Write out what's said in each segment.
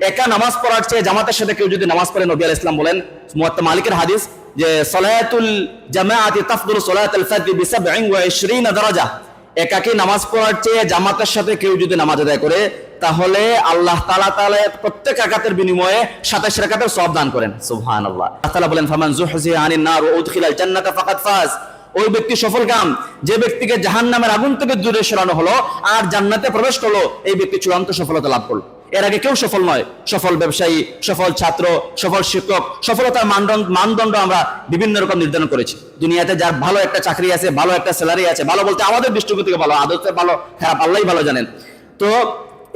একা নামাজ পড়ার চেয়ে জামাতের সাথে কেউ যদি নামাজ পড়ে, নবী আলাইহিস সালাম বলেন, মুওয়াত্তা মালিকের হাদিস, যে সালাতুল জামাআতি তাফদুলু সালাতাল ফজর বি 27 দারাজা, একাকী নামাজ পড়ার চেয়ে জামাতের সাথে কেউ যদি নামাজ আদায় করে, তাহলে আল্লাহ তাআলা প্রত্যেক রাকাতের বিনিময়ে 27 রাকাতের সওয়াব দান করেন। সুবহানাল্লাহ। আল্লাহ তাআলা বলেন, ফামান যুহজিহা আনিন নার ওয়া উদখিলাল জান্নাতা ফাকাদ ফাজ, ওই ব্যক্তি সফলকাম যে ব্যক্তিকে জাহান্নামের আগুন থেকে দূরে সরানো হলো আর জান্নাতে প্রবেশ করলো, এই ব্যক্তি চূড়ান্ত সফলতা লাভ করলো। এর আগে কেউ সফল নয়। সফল ব্যবসায়ী, সফল ছাত্র, সফল শিক্ষক, সফলতার মানদণ্ড আমরা বিভিন্ন রকম নির্ধারণ করেছি। দুনিয়াতে যার ভালো একটা চাকরি আছে, ভালো একটা স্যালারি আছে, ভালো বলতে আমাদের দৃষ্টিকোণ থেকে ভালো, আদতে ভালো খারাপ আল্লাহই ভালো জানেন, তো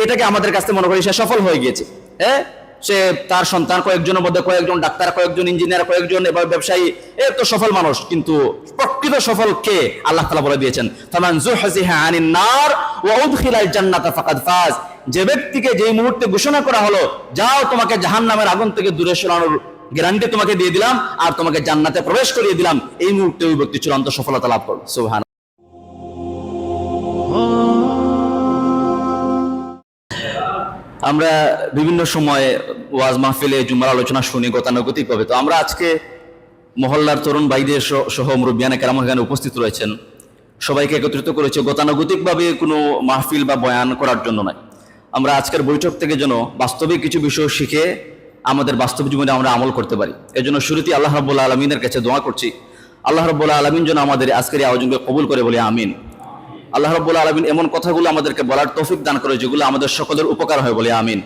এটাকে আমাদের কাছে মনে করি সে সফল হয়ে গিয়েছে। হ্যাঁ, সে তার সন্তান কয়েকজনের মধ্যে কয়েকজন ডাক্তার, কয়েকজন ইঞ্জিনিয়ার, কয়েকজন এবার ব্যবসায়ী, এ তো সফল মানুষ। কিন্তু প্রকৃত সফল কে? আল্লাহ তাআলা বলে দিয়েছেন, ফামান যুহজিহা আনিন নার ওয়া উদখিলাল জান্নাতা ফাকাদ ফাজ, যে ব্যক্তিকে যেই মুহূর্তে ঘোষণা করা হলো, যাও তোমাকে জাহান্নামের আগুন থেকে দূরে সরানোর গ্যারান্টি তোমাকে দিয়ে দিলাম আর তোমাকে জান্নাতে প্রবেশ করিয়ে দিলাম, এই মুহূর্তে ওই ব্যক্তি চূড়ান্ত সফলতা লাভ করলো। সুবহানাল্লাহ। আমরা বিভিন্ন সময়ে ওয়াজ মাহফিলে জুমার আলোচনা শুনি গতানুগতিকভাবে। তো আমরা আজকে মহল্লার তরুণ ভাইদের সহ মুরব্বিয়ানে কেরাম এখানে উপস্থিত রয়েছেন, সবাইকে একত্রিত করেছে গতানুগতিকভাবে কোনো মাহফিল বা বয়ান করার জন্য নয়। আমরা আজকের বৈঠক থেকে যেন বাস্তবিক কিছু বিষয় শিখে আমাদের বাস্তব জীবনে আমরা আমল করতে পারি। এজন্য শুরুতেই আল্লাহ রাব্বুল আলামিনের কাছে দোয়া করছি, আল্লাহ রাব্বুল আলামিন যেন আমাদের আজকের এই আয়োজনকে কবুল করে, বলি আমিন। আল্লাহ রাব্বুল আলামিন এমন কথাগুলো আমাদেরকে বলার তৌফিক দান করে যেগুলো আমাদের সকলের উপকার হয়, বলে আমিন।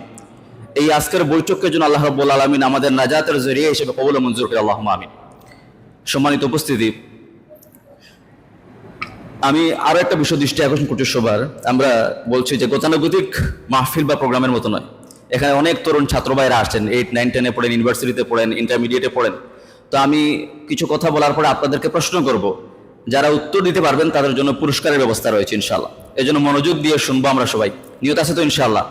এই আজকের বৈঠকের জন্য আল্লাহ রাব্বুল আলামিন আমাদের নাজাতের জরিয়া হিসেবে কবুল ও মঞ্জুর করে, আল্লাহুম্মা আমিন। সম্মানিত উপস্থিতি, আমি আরো একটা বিষয় দৃষ্টি আকর্ষণ করছি সবার। আমরা বলছি যে গতানুগতিক মাহফিল বা প্রোগ্রামের মতো নয়। এখানে অনেক তরুণ ছাত্র ভাইরা আসছেন, 8, 9, 10-এ পড়েন, ইউনিভার্সিটিতে পড়েন, ইন্টারমিডিয়েটে পড়েন। তো আমি কিছু কথা বলার পরে আপনাদেরকে প্রশ্ন করব, যারা উত্তর দিতে পারবেন তাদের জন্য পুরস্কারের ব্যবস্থা রয়েছে ইনশাআল্লাহ। এই জন্য মনোযোগ দিয়ে শুনবো আমরা সবাই। নিয়ত আছে তো ইনশাআল্লাহ?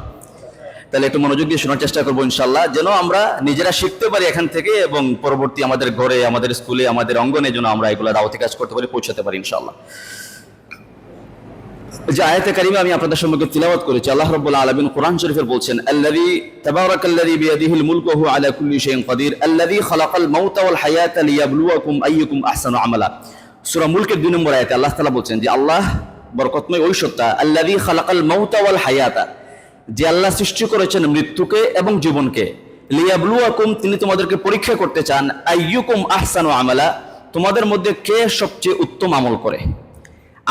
তাহলে একটু মনোযোগ দিয়ে শোনার চেষ্টা করবো ইনশাআল্লাহ, যেন আমরা নিজেরা শিখতে পারি এখান থেকে এবং পরবর্তী আমাদের ঘরে, আমাদের স্কুলে, আমাদের অঙ্গনে যেন আমরা এগুলো দাওয়াতি কাজ করতে পারি, পৌঁছাতে পারি ইনশাআল্লাহ। যে আয়াতে কারিমা আমি আপনাদের সম্মুখে তিলাওয়াত করেছি, আল্লাহ রাব্বুল আলামিন কোরআন শরীফের বলছেন, আল্লাযী তাবারাকাল্লাযী বিয়াদিহিল মুলকু ওয়া হুয়া আলা কুল্লি শাইইন কাদির আল্লাযী খালাকাল মাউতা ওয়াল হায়াতা লিয়াবলুয়াকুম আইয়ুকুম আহসানু আমালা। সূরা মুলকের 2 নম্বর আয়াতে আল্লাহ তাআলা বলছেন যে আল্লাহ বরকতময় ওই সত্তা, আল্লাযী খালাকাল মাউতা ওয়াল হায়াতা, যে আল্লাহ সৃষ্টি করেছেন মৃত্যুকে এবং জীবনকে, লিয়াবলুয়াকুম, তিনি তোমাদেরকে পরীক্ষা করতে চান, আইয়ুকুম আহসানু আমালা, তোমাদের মধ্যে কে সবচেয়ে উত্তম আমল করে।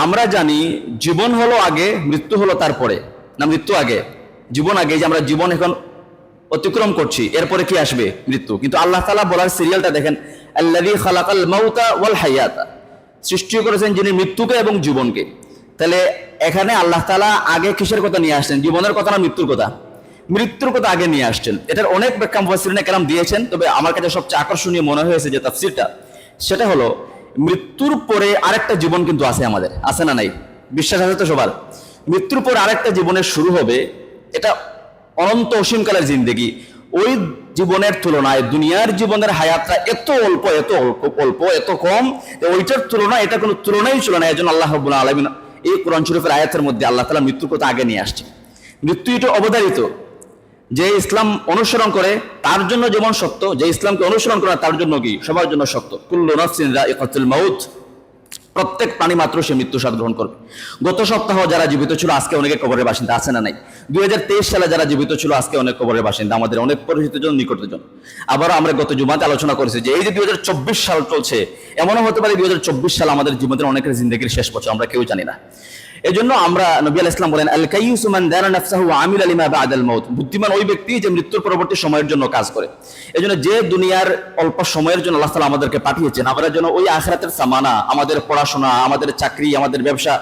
আমরা জানি জীবন হলো আগে, মৃত্যু হলো তারপরে, না মৃত্যু আগে জীবন আগে, যে আমরা জীবন এখন অতিক্রম করছি, এরপরে কি আসবে? মৃত্যু। কিন্তু আল্লাহ তাআলা বলার সিরিয়ালটা দেখেন, আল্লাযী খালাকাল মাউতা ওয়াল হায়াতা, সৃষ্টি করেছেন যিনি মৃত্যুকে এবং জীবনকে। তাহলে এখানে আল্লাহ তাআলা আগে কিসের কথা নিয়ে আসছেন? জীবনের কথা না মৃত্যুর কথা? মৃত্যুর কথা আগে নিয়ে আসছেন। এটার অনেক ব্যাখ্যা মুফাসসিরিনে কেরাম দিয়েছেন, তবে আমার কাছে সবচেয়ে আকর্ষণীয় মনে হয়েছে যে তাফসীরটা, সেটা হলো মৃত্যুর পরে আরেকটা জীবন কিন্তু আছে আমাদের, আছে না নাই? বিশ্বাস আছে তো সবার? মৃত্যুর পরে আরেকটা জীবনের শুরু হবে, এটা অনন্ত অসীমকালের জিন্দেগি। ওই জীবনের তুলনায় দুনিয়ার জীবনের হায়াতটা এত অল্প, এত অল্প, এত কম, ওইটার তুলনায় এটা কোনো তুলনাই ছিল না। এই জন্য আল্লাহ রাব্বুল আলামিন এই কোরআন শরীফের আয়াতের মধ্যে আল্লাহ তাআলা মৃত্যুর কথা আগে নিয়ে আসছে। মৃত্যু এটা অবধারিত। যে ইসলাম অনুসরণ করে তার জন্য যেমন সত্য, যে ইসলামকে অনুসরণ করে তার জন্য কি সবার জন্য সত্য। কুল্লু নাফসিন যায়িকাতুল মাউত, প্রত্যেক প্রাণী মাত্র সে মৃত্যু স্বাদ গ্রহণ করবে। গত সপ্তাহ যারা জীবিত ছিল আজকে অনেকে কবরের বাসিন্দা, আছে না নাই? 2023 সালে যারা জীবিত ছিল আজকে অনেক কবরের বাসিন্দা, আমাদের অনেক পরিচিত জন, নিকটের জন। আবারও আমরা গত জুমাতে আলোচনা করেছি যে এই যে 2024 সাল চলছে, এমনও হতে পারে 2024 সাল আমাদের জীবনের অনেকের জিন্দেগির শেষ বছর, আমরা কেউ জানি না। এজন্য আমরা, নবী আলাইহিস সালাম বলেন, আল কাইয়ুসু মান দানা নাফসাহু ওয়া আমিলা লিমা বা'দাল মাউত, বুদ্ধিমান ওই ব্যক্তি যে মৃত্যুর পরবর্তী সময়ের জন্য কাজ করে। এজন্য যে দুনিয়ার অল্প সময়ের জন্য আল্লাহ তাআলা আমাদেরকে পাঠিয়েছেন, আমরা যেন ওই আখিরাতের সামানা, আমাদের পড়াশোনা, আমাদের চাকরি, আমাদের ব্যবসা,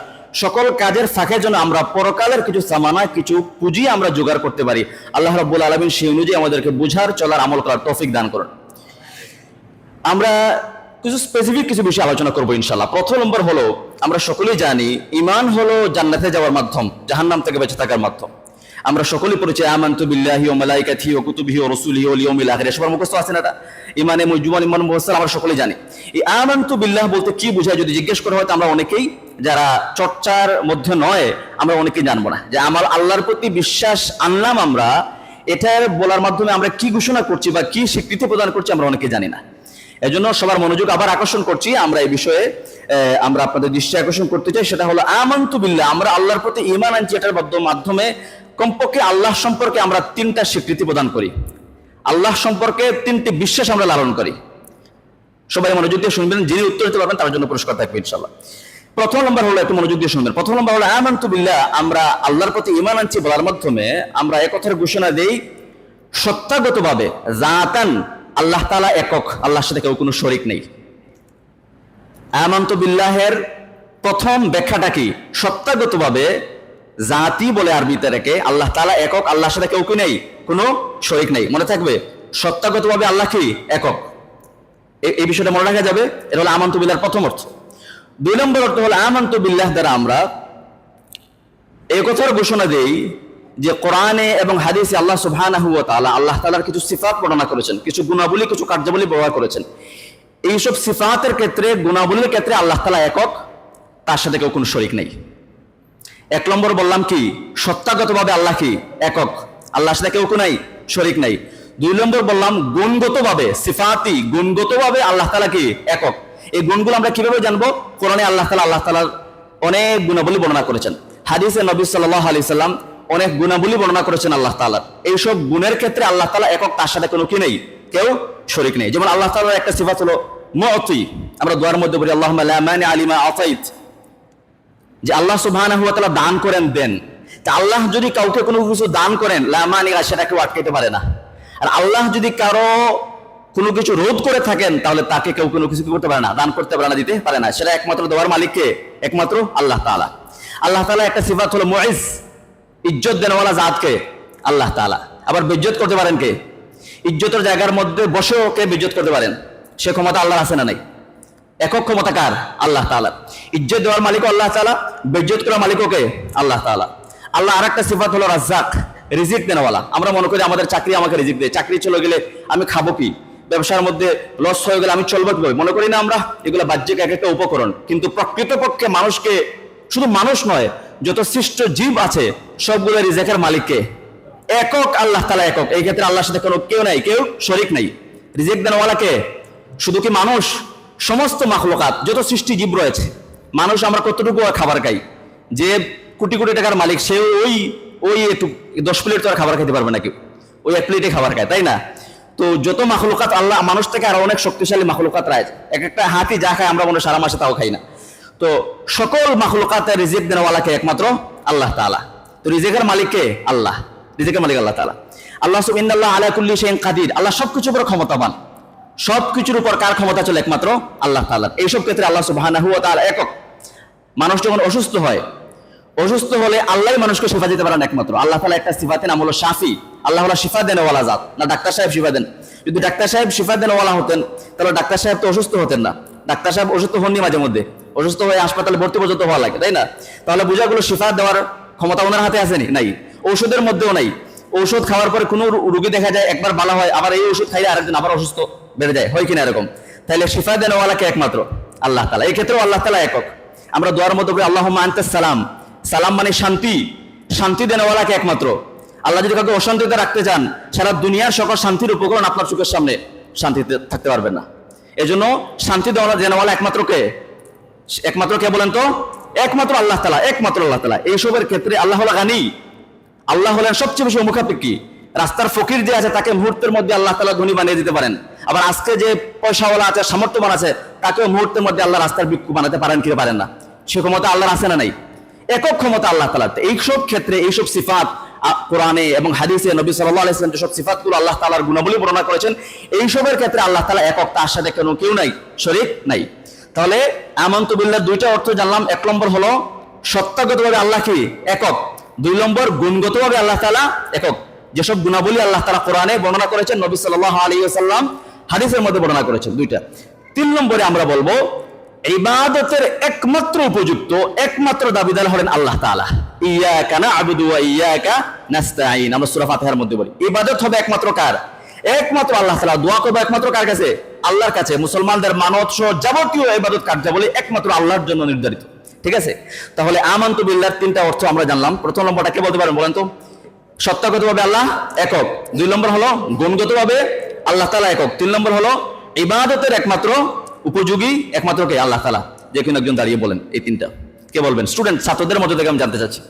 সকল কাজের ফাঁকে যেন আমরা পরকালের কিছু সামানা, কিছু পুঁজি আমরা জোগাড় করতে পারি। আল্লাহ রাব্বুল আলামিন সেই অনুযায়ী আমাদেরকে বুঝার, চলার, আমল করার তৌফিক দান করুন। আমরা কিছু স্পেসিফিক কিছু বিষয় আলোচনা করবো ইনশাআল্লাহ। প্রথম নম্বর হলো, আমরা সকলেই জানি ঈমান হলো জান্নাতে যাওয়ার মাধ্যম, জাহান্নাম থেকে বেঁচে থাকার মাধ্যম। আমরা সকলেই পড়েছি আমানতু বিল্লাহি ওয়া মালাইকাতিহি ওয়া কুতুবিহি ওয়া রাসূলিহি ওয়াল ইয়াউমিল আখির, সবার মুখস্থ আছে না এটা? ঈমানে মুজমাল, ঈমান মুফাসসাল আমরা সকলেই জানি। এই আমানতু বিল্লাহ বলতে কি বোঝায় যদি জিজ্ঞেস করা হয়, তো আমরা অনেকেই যারা চর্চার মধ্যে নয়, আমরা অনেকেই জানবো না যে আমার আল্লাহর প্রতি বিশ্বাস আনলাম আমরা, এটা বলার মাধ্যমে আমরা কি ঘোষণা করছি বা কি স্বীকৃতি প্রদান করছি আমরা অনেকে জানি না। এজন্য সবার মনোযোগ আবার আকর্ষণ করছি আমরা এই বিষয়ে, আমরা আপনাদের দৃষ্টি আকর্ষণ করতে চাই, সেটা হলো আমানতু বিল্লাহ, আমরা আল্লাহর প্রতি ঈমান আনছি। এটার মাধ্যমে কমপক্ষে আল্লাহ সম্পর্কে আমরা 3টা স্বীকৃতি প্রদান করি, আল্লাহ সম্পর্কে 3টি বিশ্বাস আমরা লালন করি। সবাই মনোযোগ দিয়ে শুনবেন, যিনি উত্তর দিতে পারবেন তার জন্য পুরস্কার থাকবে ইনশাআল্লাহ। প্রথম নম্বর হলো, একটু মনোযোগ দিয়ে শুনবেন, প্রথম নম্বর হলো আমানতু বিল্লাহ, আমরা আল্লাহর প্রতি ঈমান আনছি বলার মাধ্যমে আমরা এক কথার ঘোষণা দেই সত্তাগতভাবে জাতান আল্লাহ তাআলা একক, আল্লাহর সাথে কেউ কোনো শরীক নেই। আমানতু বিল্লাহের প্রথম ব্যাখ্যাটা কি? সত্তাগতভাবে, জাতি বলে আরবিতে রেখে আল্লাহ তাআলা একক, আল্লাহর সাথে কেউ কি নেই, কোনো শরীক নেই। মনে থাকবে সত্তাগতভাবে আল্লাহ কি একক, এই বিষয়টা মনে রাখা যাবে। এটা হলো আমানতু বিল্লাহর প্রথম অর্থ। 2 নম্বর অর্থ হলো আমানতু বিল্লাহ দ্বারা আমরা এই কথার ঘোষণা দেই যে কোরআনে এবং হাদিসে আল্লাহ সুবহানাহু ওয়া তাআলা আল্লাহ তাআলার কিছু সিফাত বর্ণনা করেছেন, কিছু গুণাবলী, কিছু কার্যাবলী ব্যবহার করেছেন। এইসব সিফাতের ক্ষেত্রে, গুণাবলীর ক্ষেত্রে আল্লাহ তাআলা একক, তার সাথে কেউ কোনো শরীক নেই। 1 নম্বর বললাম কি, সত্তাগতভাবে আল্লাহ কি একক, আল্লাহর সাথে কেউ নাই, শরীক নাই। 2 নম্বর বললাম গুণগতভাবে, সিফাতি গুণগতভাবে আল্লাহ তাআলা কি একক। এই গুণগুলো আমরা কিভাবে জানবো? কোরআনে আল্লাহ তাআলার অনেক গুণাবলী বর্ণনা করেছেন, হাদিসে নবী সাল্লাল্লাহু আলাইহি সাল্লাম অনেক গুণাবলী বর্ণনা করেছেন আল্লাহ তাআলার। এইসব গুণের ক্ষেত্রে আল্লাহ তাআলা একক, তার সাথে কোনো কি নেই, কেউ শরীক নেই। যেমন আল্লাহ তাআলার একটা সিফাত হলো মুআতি, আমরা দোয়ার মধ্যে বলি আল্লাহুম্মা লা মানিআ লিমা আতাইত, যে আল্লাহ সুবহানাহু ওয়া তাআলা দান করেন, দেন। তা আল্লাহ যদি কাউকে কোনো কিছু দান করেন, লা মানিআ, সেটা কেউ আটকাতে পারে না। আর আল্লাহ যদি কারো কোনো কিছু রোধ করে থাকেন, তাহলে তাকে কেউ কোনো কিছু করতে পারে না, দান করতে পারে না, দিতে পারে না। সেটা একমাত্র দেওয়ার মালিককে, একমাত্র আল্লাহ তাআলা। আল্লাহ তাআলা একটা সিফাত হলো মুইজ, ইজ্জত দেনওয়ালা জাতকে আল্লাহ তাআলা। আবার বেইজ্জত করতে পারেন কে? ইজ্জতের জায়গার মধ্যে বসেও কে বেইজ্জত করতে পারেন? সে ক্ষমতা আল্লাহর আছে না নাই? একক ক্ষমতা কার? আল্লাহ তাআলা। ইজ্জত দেওয়ার মালিকও আল্লাহ তাআলা, বেইজ্জত করার মালিকও কে? আল্লাহ তাআলা। আল্লাহ আরেকটা সিফাত হলো রাজ্জাক, রিজিক দেনওয়ালা। আমরা মনে করি আমাদের চাকরি আমাকে রিজিক দেয়, চাকরি চলে গেলে আমি খাবো কি, ব্যবসার মধ্যে লস হয়ে গেলে আমি চলবো কিভাবে, মনে করি না আমরা? এগুলো বাহ্যিক এক একটা উপকরণ, কিন্তু প্রকৃতপক্ষে মানুষকে, শুধু মানুষ নয়, যত সৃষ্ট জীব আছে সবগুলো রিজিকের মালিককে একক আল্লাহ তাআলা একক। এই ক্ষেত্রে আল্লাহর সাথে কোনো কেউ নাই, কেউ শরীক নাই। রিজিক দেনওয়ালা কে? শুধু কি মানুষ? সমস্ত মাখলুকাত, যত সৃষ্টি জীব রয়েছে। মানুষ আমরা কতটুকু খাবার খাই? যে কোটি কোটি টাকার মালিক, সে ওই একটু 10 প্লেট তো আর খাবার খেতে পারবে না কেউ, ওই 1 প্লেটে খাবার খায়, তাই না? তো যত মাখলুকাত, আল্লাহ মানুষ থেকে আরো অনেক শক্তিশালী মাখলুকাত রয়েছে। এক একটা হাতি যা খায় আমরা মনে সারা মাসে তাও খাই না। তো সকল মাখলুকাতের রিজিক দেনওয়ালাকে একমাত্র আল্লাহ তাআলা। তো রিজিকের মালিককে আল্লাহ, রিজিকের মালিক আল্লাহ তাআলা। আল্লাহ ইন্নাল্লাহা আলা কুল্লি শাইইন কাদির, আল্লাহ সবকিছুর উপর ক্ষমতাবান। সবকিছুর উপর কার ক্ষমতা চলে? একমাত্র আল্লাহ তাআলা। এইসব ক্ষেত্রে আল্লাহ সুবহানাহু ওয়া তাআলা একক। মানুষ যখন অসুস্থ হয়, অসুস্থ হলে আল্লাহই মানুষকে শিফা দিতে পারেন একমাত্র। আল্লাহ তাআলা একটা সিফাতের নাম হলো শাফি, আল্লাহ হলো শিফা দেনওয়ালা জাত, না ডাক্তার সাহেব শিফা দেন। যদি ডাক্তার সাহেব শিফা দেনওয়ালা হতেন, তাহলে ডাক্তার সাহেব তো অসুস্থ হতেন না। ডাক্তার সাহেব অসুস্থ হননি, মাঝে মধ্যে অসুস্থ হয়ে হাসপাতালে ভর্তি পর্যন্ত হওয়া লাগে, তাই না? তাহলে বোঝাগুলো শিফা দেওয়ার ক্ষমতা ওনার হাতে আসেনি, নাই। ঔষধের মধ্যেও নাই। ঔষধ খাওয়ার পরে কোনো রোগী দেখা যায় একবার ভালো হয়, আবার এই ওষুধ খাইলে আরেকদিন আবার অসুস্থ বেড়ে যায়, হয় কিনা এরকম? তাহলে শিফা দেনওয়ালাকে একমাত্র আল্লাহ তাআলা। এই ক্ষেত্রেও আল্লাহ তাআলা একক। আমরা দোয়ার মধ্যে বলি আল্লাহুম্মা আনতাস সালাম, সালাম মানে শান্তি, শান্তি দেনওয়ালাকে একমাত্র। আল্লাহ যদি কাউকে অশান্তিতে রাখতে চান, সারা দুনিয়ার সকল শান্তির উপকরণ আপনার চোখের সামনে, শান্তিতে থাকতে পারবেন না। এজন্য শান্তি দেনওয়ালা একমাত্র কে? একমাত্র কে বলেন তো? একমাত্র আল্লাহ তাআলা, একমাত্র আল্লাহ তাআলা। এইসবের ক্ষেত্রে আল্লাহ হলো গানি, আল্লাহ হলেন সবচেয়ে বেশি মুখাপেক্ষী। রাস্তার ফকির যে আছে তাকে মুহূর্তের মধ্যে আল্লাহ তাআলা ধনী বানিয়ে দিতে পারেন। আবার আজকে যে পয়সাওয়ালা আছে, সামর্থ্যবান আছে, তাকেও মুহূর্তের মধ্যে আল্লাহ রাস্তার ভিক্ষু বানাতে পারেন কি পারেন না? সে ক্ষমতা আল্লাহর আছে না নাই? একক ক্ষমতা আল্লাহ তাআলার। এইসব ক্ষেত্রে এইসব সিফাত কোরআনে এবং হাদিসে নবী সাল্লাল্লাহু আলাইহি ওয়াসাল্লাম যেসব সিফাতগুলো আল্লাহ তাআলার গুণাবলী বর্ণনা করেছেন, এইসবের ক্ষেত্রে আল্লাহ তাআলা একক, তার সাথে কেউ নাই, শরীক নাই। তাহলে আমানতু বিল্লাহ 2টা অর্থ জানলাম। 1 নম্বর হলো সত্তাগতভাবে আল্লাহ কি একক। 2 নম্বর গুণগতভাবে আল্লাহ তাআলা একক। যেসব গুণাবলী আল্লাহ তাআলা কোরআনে বর্ণনা করেছেন, নবী সাল্লাল্লাহু আলাইহি ওয়াসাল্লাম হাদিসের মধ্যে বর্ণনা করেছেন, 2টা। 3 নম্বরে আমরা বলবো ইবাদতের একমাত্র উপযুক্ত, একমাত্র দাবিদার হলেন আল্লাহ তাআলা। ইয়াকা না'বুদু ওয়া ইয়াকা নাস্তাঈন, আমরা সূরা ফাতিহার মধ্যে বলি ইবাদত হবে একমাত্র কার? একমাত্র আল্লাহ তাআলা। দোয়া করবে একমাত্র কার কাছে? আল্লাহর কাছে। মুসলমানদের মানত সহ যাবতীয় ইবাদত কার্যাবলী একমাত্র আল্লাহর জন্য নির্ধারিত, ঠিক আছে? তাহলে আমানতু বিল্লাহর 3টা অর্থ আমরা জানলাম। প্রথম নম্বরটা কে বলতে পারেন বলেন তো? সত্তাগতভাবে আল্লাহ একক। 2 নম্বর হলো গুণগতভাবে আল্লাহ তাআলা একক। 3 নম্বর হলো ইবাদতের একমাত্র উপযোগী একমাত্র কে? আল্লাহ তাআলা। যে কোনো একজন দাঁড়িয়ে বলেন এই তিনটা। কে বলবেন? স্টুডেন্ট, ছাত্রদের মধ্যে থেকে আমি জানতে চাচ্ছি,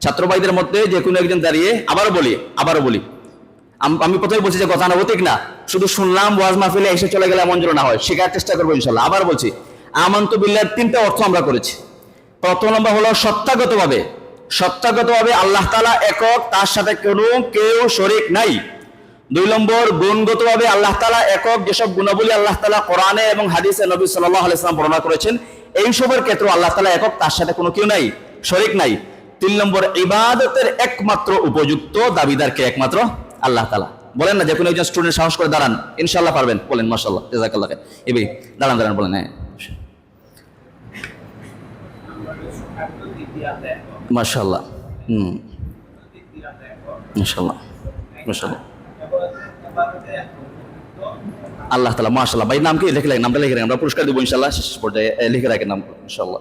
ছাত্র ভাইদের মধ্যে যে কোনো একজন দাঁড়িয়ে আবারও বলি আমি প্রথমে বলছি যে গতানুগতিক না, শুধু শুনলাম ওয়াজ মাহফিলে এসে চলে গেলে এমন যেন না হয়, শেখার চেষ্টা করবো ইনশাআল্লাহ। আবার বলছি, আমানতু বিল্লাহর 3টা অর্থ আমরা করেছি। প্রথম নম্বর হলো সত্তাগতভাবে আল্লাহ তাআলা একক, তার সাথে কেউ শরীক নাই। 2 নম্বর গুণগতভাবে আল্লাহ তাআলা একক, যেসব গুণাবলী আল্লাহ তাআলা কোরআনে এবং হাদিসে নবী সাল্লাল্লাহু আলাইহি ওয়াসাল্লাম বর্ণনা করেছেন, এইসবের ক্ষেত্রে আল্লাহ তাআলা একক, তার সাথে কোনো কেউ নাই, শরীক নাই। 3 নম্বর ইবাদতের একমাত্র উপযুক্ত দাবিদার কে? একমাত্র আল্লাহ তাআলা। বলেন না, যে কোনো একজন স্টুডেন্ট সাহস করে দাঁড়ান, ইনশাআল্লাহ পারবেন। বলেন মাশাআল্লাহ, জাযাকাল্লাহ খাইর। এই দাঁড়ান বলেন। হ্যাঁ মাশাআল্লাহ, মাশাআল্লাহ আল্লাহ তাআলা, মাশাআল্লাহ। ভাই নাম কি? লিখে রাখেন, নামটা লিখে রাখেন, আমরা পুরস্কার দেবো ইনশাআল্লাহ শেষ পর্যায়ে। লিখে রাখেন নাম ইনশাআল্লাহ।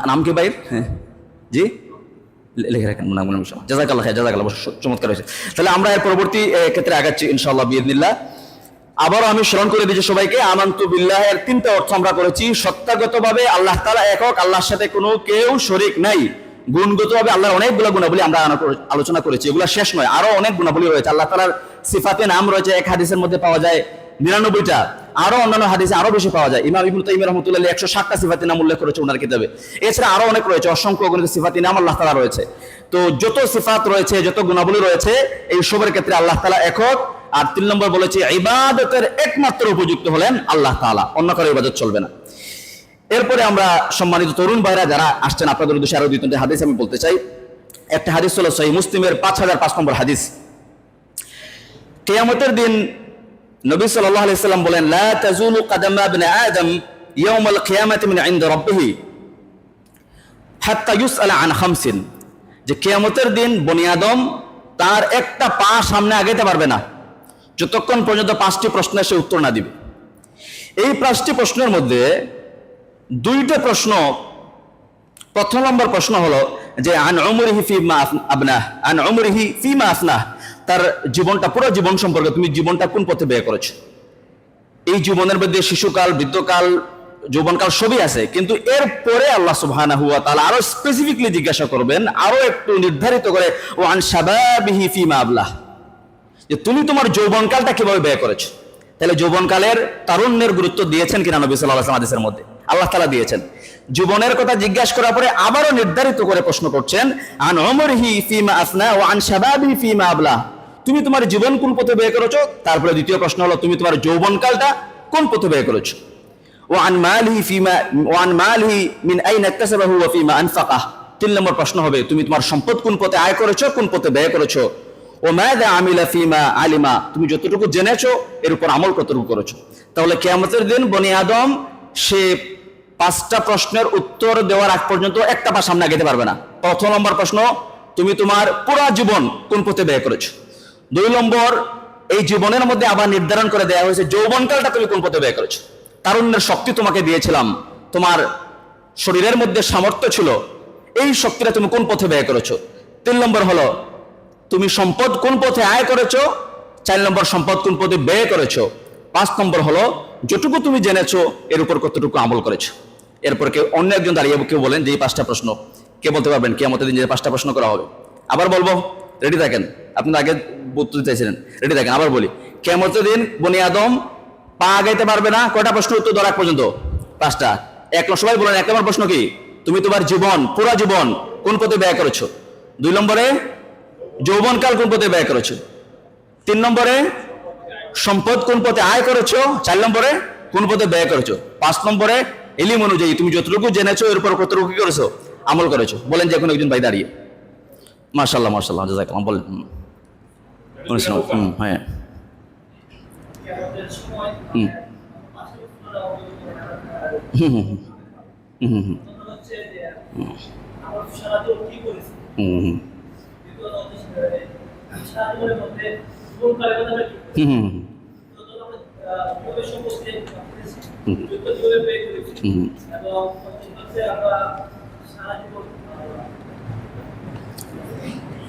নাম কি ভাই? হ্যাঁ জি, লিখে রাখেন নাম। জাযাকাল্লাহ খাইর, জাযাকাল্লাহ, চমৎকার হয়েছে। তাহলে আমরা এর পরবর্তী ক্ষেত্রে আগাচ্ছি ইনশাআল্লাহ বিইذনিল্লাহ। আবারও আমি স্মরণ করে দিচ্ছি সবাইকে, আমানতু বিল্লাহের 3টা অর্থ আমরা করেছি। সত্তাগতভাবে আল্লাহ তাআলা একক, আল্লাহর সাথে কোনো কেউ শরীক নাই। গুণগতভাবে আল্লাহর অনেকগুলো গুণাবলী আমরা আলোচনা করেছি, এগুলো শেষ নয়, আরো অনেক গুণাবলী রয়েছে। আল্লাহ তাআলার সিফাতে নাম রয়েছে, এক হাদিসের মধ্যে পাওয়া যায় 99টা, আরো অন্যান্য হাদিসে আরো বেশি পাওয়া যায়। ইমাম ইবনে তাইমিয়া রাহমাতুল্লাহ আলাইহি 160টা সিফাতে নাম উল্লেখ করেছে ওনার কিতাবে। এছাড়া আরো অনেক রয়েছে, অসংখ্য অগণিত সিফাতে নাম আল্লাহ তাআলা রয়েছে। তো যত সিফাত রয়েছে, যত গুণাবলী রয়েছে, এই সবের ক্ষেত্রে আল্লাহ তাআলা একক। আর 3 নম্বর বলেছে ইবাদতের একমাত্র উপযুক্ত হলেন আল্লাহ তাআলা, অন্য কারো ইবাদত চলবে না। এরপরে আমরা সম্মানিত তরুণ ভাইরা যারা আসছেন, আপনাদের উদ্দেশ্যে আরো 2-3টা হাদিস আমি বলতে চাই। একটা হাদিস হলো সহিহ মুসলিমের 5005 নম্বর হাদিস। কিয়ামতের দিন নবী সাল্লাল্লাহু আলাইহি সাল্লাম বলেন, লা তাজুলু কাদামা ইবনে আদম ইয়াউমাল কিয়ামাতি মিন ইনদা রাব্বিহি হাত্তা ইউসআলা আন খামসিন। যে কিয়ামতের দিন বনি আদম তার একটা পা সামনে আগাইতে পারবে না যতক্ষণ পর্যন্ত 5টি প্রশ্নের সে উত্তর না দিবে। এই 5টি প্রশ্নের মধ্যে 2টা প্রশ্ন, প্রথম নম্বর প্রশ্ন হলো যে আন উমরিহি ফিমা আফনাহ, তার জীবনটা, পুরো জীবন সম্পর্কে তুমি জীবনটা কোন পথে ব্যয় করেছো। এই জীবনের মধ্যে শিশুকাল, বৃদ্ধকাল, যৌবনকাল সবই আছে, কিন্তু এরপরে আল্লাহ সুবহানাহু ওয়া তাআলা আরো স্পেসিফিকলি জিজ্ঞাসা করবেন, আরো একটু নির্ধারিত করে, ও আন শাবাবিহি ফিমা আবলাহ, যে তুমি তোমার যৌবনকালটা কিভাবে ব্যয় করেছো। তাহলে যৌবনকালের, তারুণ্যের গুরুত্ব দিয়েছেন কিনা নবী সাল্লাল্লাহু আলাইহি ওয়াসাল্লাম হাদিসের মধ্যে? আল্লাহ তাআলা দিয়েছেন। জীবনের কথা জিজ্ঞাসা করার পরে আবারও নির্ধারিত করে প্রশ্ন করছেন, আন উমরিহি ফিমা আফনা ওয়া আন শাবাবিহি ফিমা আবলাহ, তুমি তোমার জীবন কোন পথে ব্যয় করেছো। তারপরে দ্বিতীয় প্রশ্ন হলো, তুমি তোমার যৌবনকালটা কোন পথে ব্যয় করেছো। ওয়া আন মালিহি মিন আইনা ইকতাসাবাহু ওয়া ফিমা আনফাকাহ, 3 নম্বর প্রশ্ন হবে, তুমি তোমার সম্পদ কোন পথে আয় করেছো, কোন পথে ব্যয় করেছো। ও মাযা আমিলা ফিমা আলিমা, তুমি যতটুকু জেনেছো এর উপর আমল কতটুকু করেছো। তাহলে কিয়ামতের দিন বনি আদম সে 5টা প্রশ্নের উত্তর দেওয়ার আগ পর্যন্ত একটা পা সামনে আগাইতে পারবে না। প্রথম নম্বর প্রশ্ন, তুমি তোমার পুরো জীবন কোন পথে ব্যয় করেছো। 2 নম্বর, এই জীবনের মধ্যে আবার নির্ধারণ করে দেওয়া হয়েছে যৌবনকালটা তুমি কোন পথে ব্যয় করেছো। তারুণ্যের শক্তি তোমাকে দিয়েছিলাম, তোমার শরীরের মধ্যে সামর্থ্য ছিল, এই শক্তিটা তুমি কোন পথে ব্যয় করেছো। 3 নম্বর হলো তুমি সম্পদ কোন পথে আয় করেছো। 4 নম্বর, সম্পদ কোন পথে ব্যয় করেছো। 5 নম্বর হলো যতটুকু তুমি জেনেছো এর উপর কতটুকু আমল করেছো। এরপর অন্য একজন দাঁড়িয়ে কেউ বলেন যে এই 5টা প্রশ্ন কে বলতে পারবেন কিয়ামতের দিন যে 5টা প্রশ্ন করা হবে। আবার বলবো, রেডি থাকেন, আপনারা আগে উত্তর দিতে চাইছিলেন, রেডি থাকেন। আবার বলি, কিয়ামতের দিন বনি আদম পা আগাইতে পারবে না, কয়টা প্রশ্ন উত্তর দেওয়ার আগ পর্যন্ত? 5টা। সবাই বলেন, 1 নম্বর প্রশ্ন কি, তুমি তোমার জীবন, পুরো জীবন কোন পথে ব্যয় করেছো। 2 নম্বরে, যৌবনকাল কোন পথে ব্যয় করেছো। 3 নম্বরে, সম্পদ কোন পথে আয় করেছো। 4 নম্বরে, কোন পথে ব্যয় করেছো। 5 নম্বরে, ইলম অনুযায়ী তুমি যতটুকু জেনেছো এর উপর কতটুকু কি করেছো, আমল করেছো। বলেন যে কোনো একজন ভাই দাঁড়িয়ে। মাশাআল্লাহ, মাশাআল্লাহ, জাযাকাল্লাহ। বলেন। হ্যাঁ।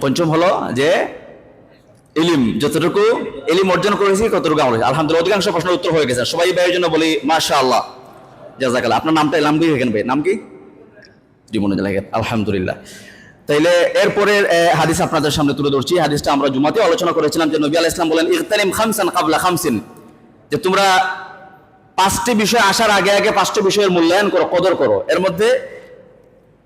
পঞ্চম হলো যে ইলিম, যতটুকু ইলিম অর্জন করেছি ততটুকু আমল। আলহামদুলিল্লাহ, অধিকাংশ প্রশ্নের উত্তর হয়ে গেছে। সবাই ভাইয়ের জন্য বলি মাশাআল্লাহ, জাযাকাল্লাহ। আপনার নামটা নাম কি এখানে ভাই, নাম কি? জীবনুল লেখেন, আলহামদুলিল্লাহ। তাইলে এরপরে হাদিস আপনাদের সামনে তুলে ধরছি। হাদিসটা আমরা জুমাতে আলোচনা করেছিলাম যে নবী আলাইহিস সালাম বলেন ইগতানিম খামসান ক্বাবলা খামসিন, যে তোমরা পাঁচটি বিষয় আসার আগে আগে পাঁচটি বিষয়ের মূল্যায়ন করো, কদর করো। এর মধ্যে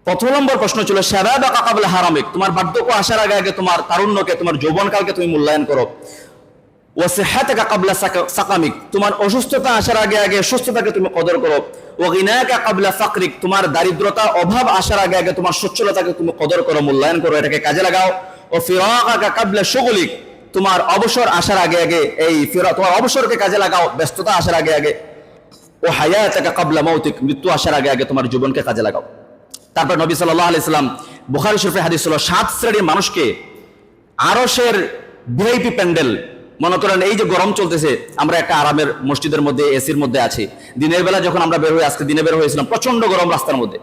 প্রথম নম্বর প্রশ্ন ছিল শাবাবাকা ক্বাবলা হারামিক, তোমার বার্ধক্য আসার আগে আগে তোমার তারুণ্যকে, তোমার যৌবনকালকে তুমি মূল্যায়ন করো। ওয়া সিহহাতাকা ক্বাবলা সাকামিক, তোমার অসুস্থতা আসার আগে আগে সুস্থতাকে তুমি কদর করো। ওয়া গিনাকা ক্বাবলা ফাকরিক, তোমার দারিদ্রতা অভাব আসার আগে আগে তোমার সচ্ছলতাকে তুমি কদর করো, মূল্যায়ন করো, এটাকে কাজে লাগাও। ও ফিরাকাকা ক্বাবলা শুগলিক, তোমার অবসর আসার আগে আগে এই তোমার অবসরকে কাজে লাগাও, ব্যস্ততা আসার আগে আগে। ও হায়াতাকা ক্বাবলা মাউতিক, মৃত্যু আসার আগে আগে তোমার জীবনকে কাজে লাগাও। তারপর নবী সাল্লাল্লাহু আলাইহি সাল্লাম, বুখারী শরীফে হাদিস হলো 7 শ্রেণীর মানুষকে আরশের ভিআইপি প্যান্ডেল, মনে করেন এই যে গরম চলতেছে, আমরা একটা আরামের মসজিদের মধ্যে এসির মধ্যে আছি, দিনের বেলা যখন আমরা বের হয়ে, আজকে দিনে বের হয়েছিলাম, প্রচন্ড গরম রাস্তার মধ্যে।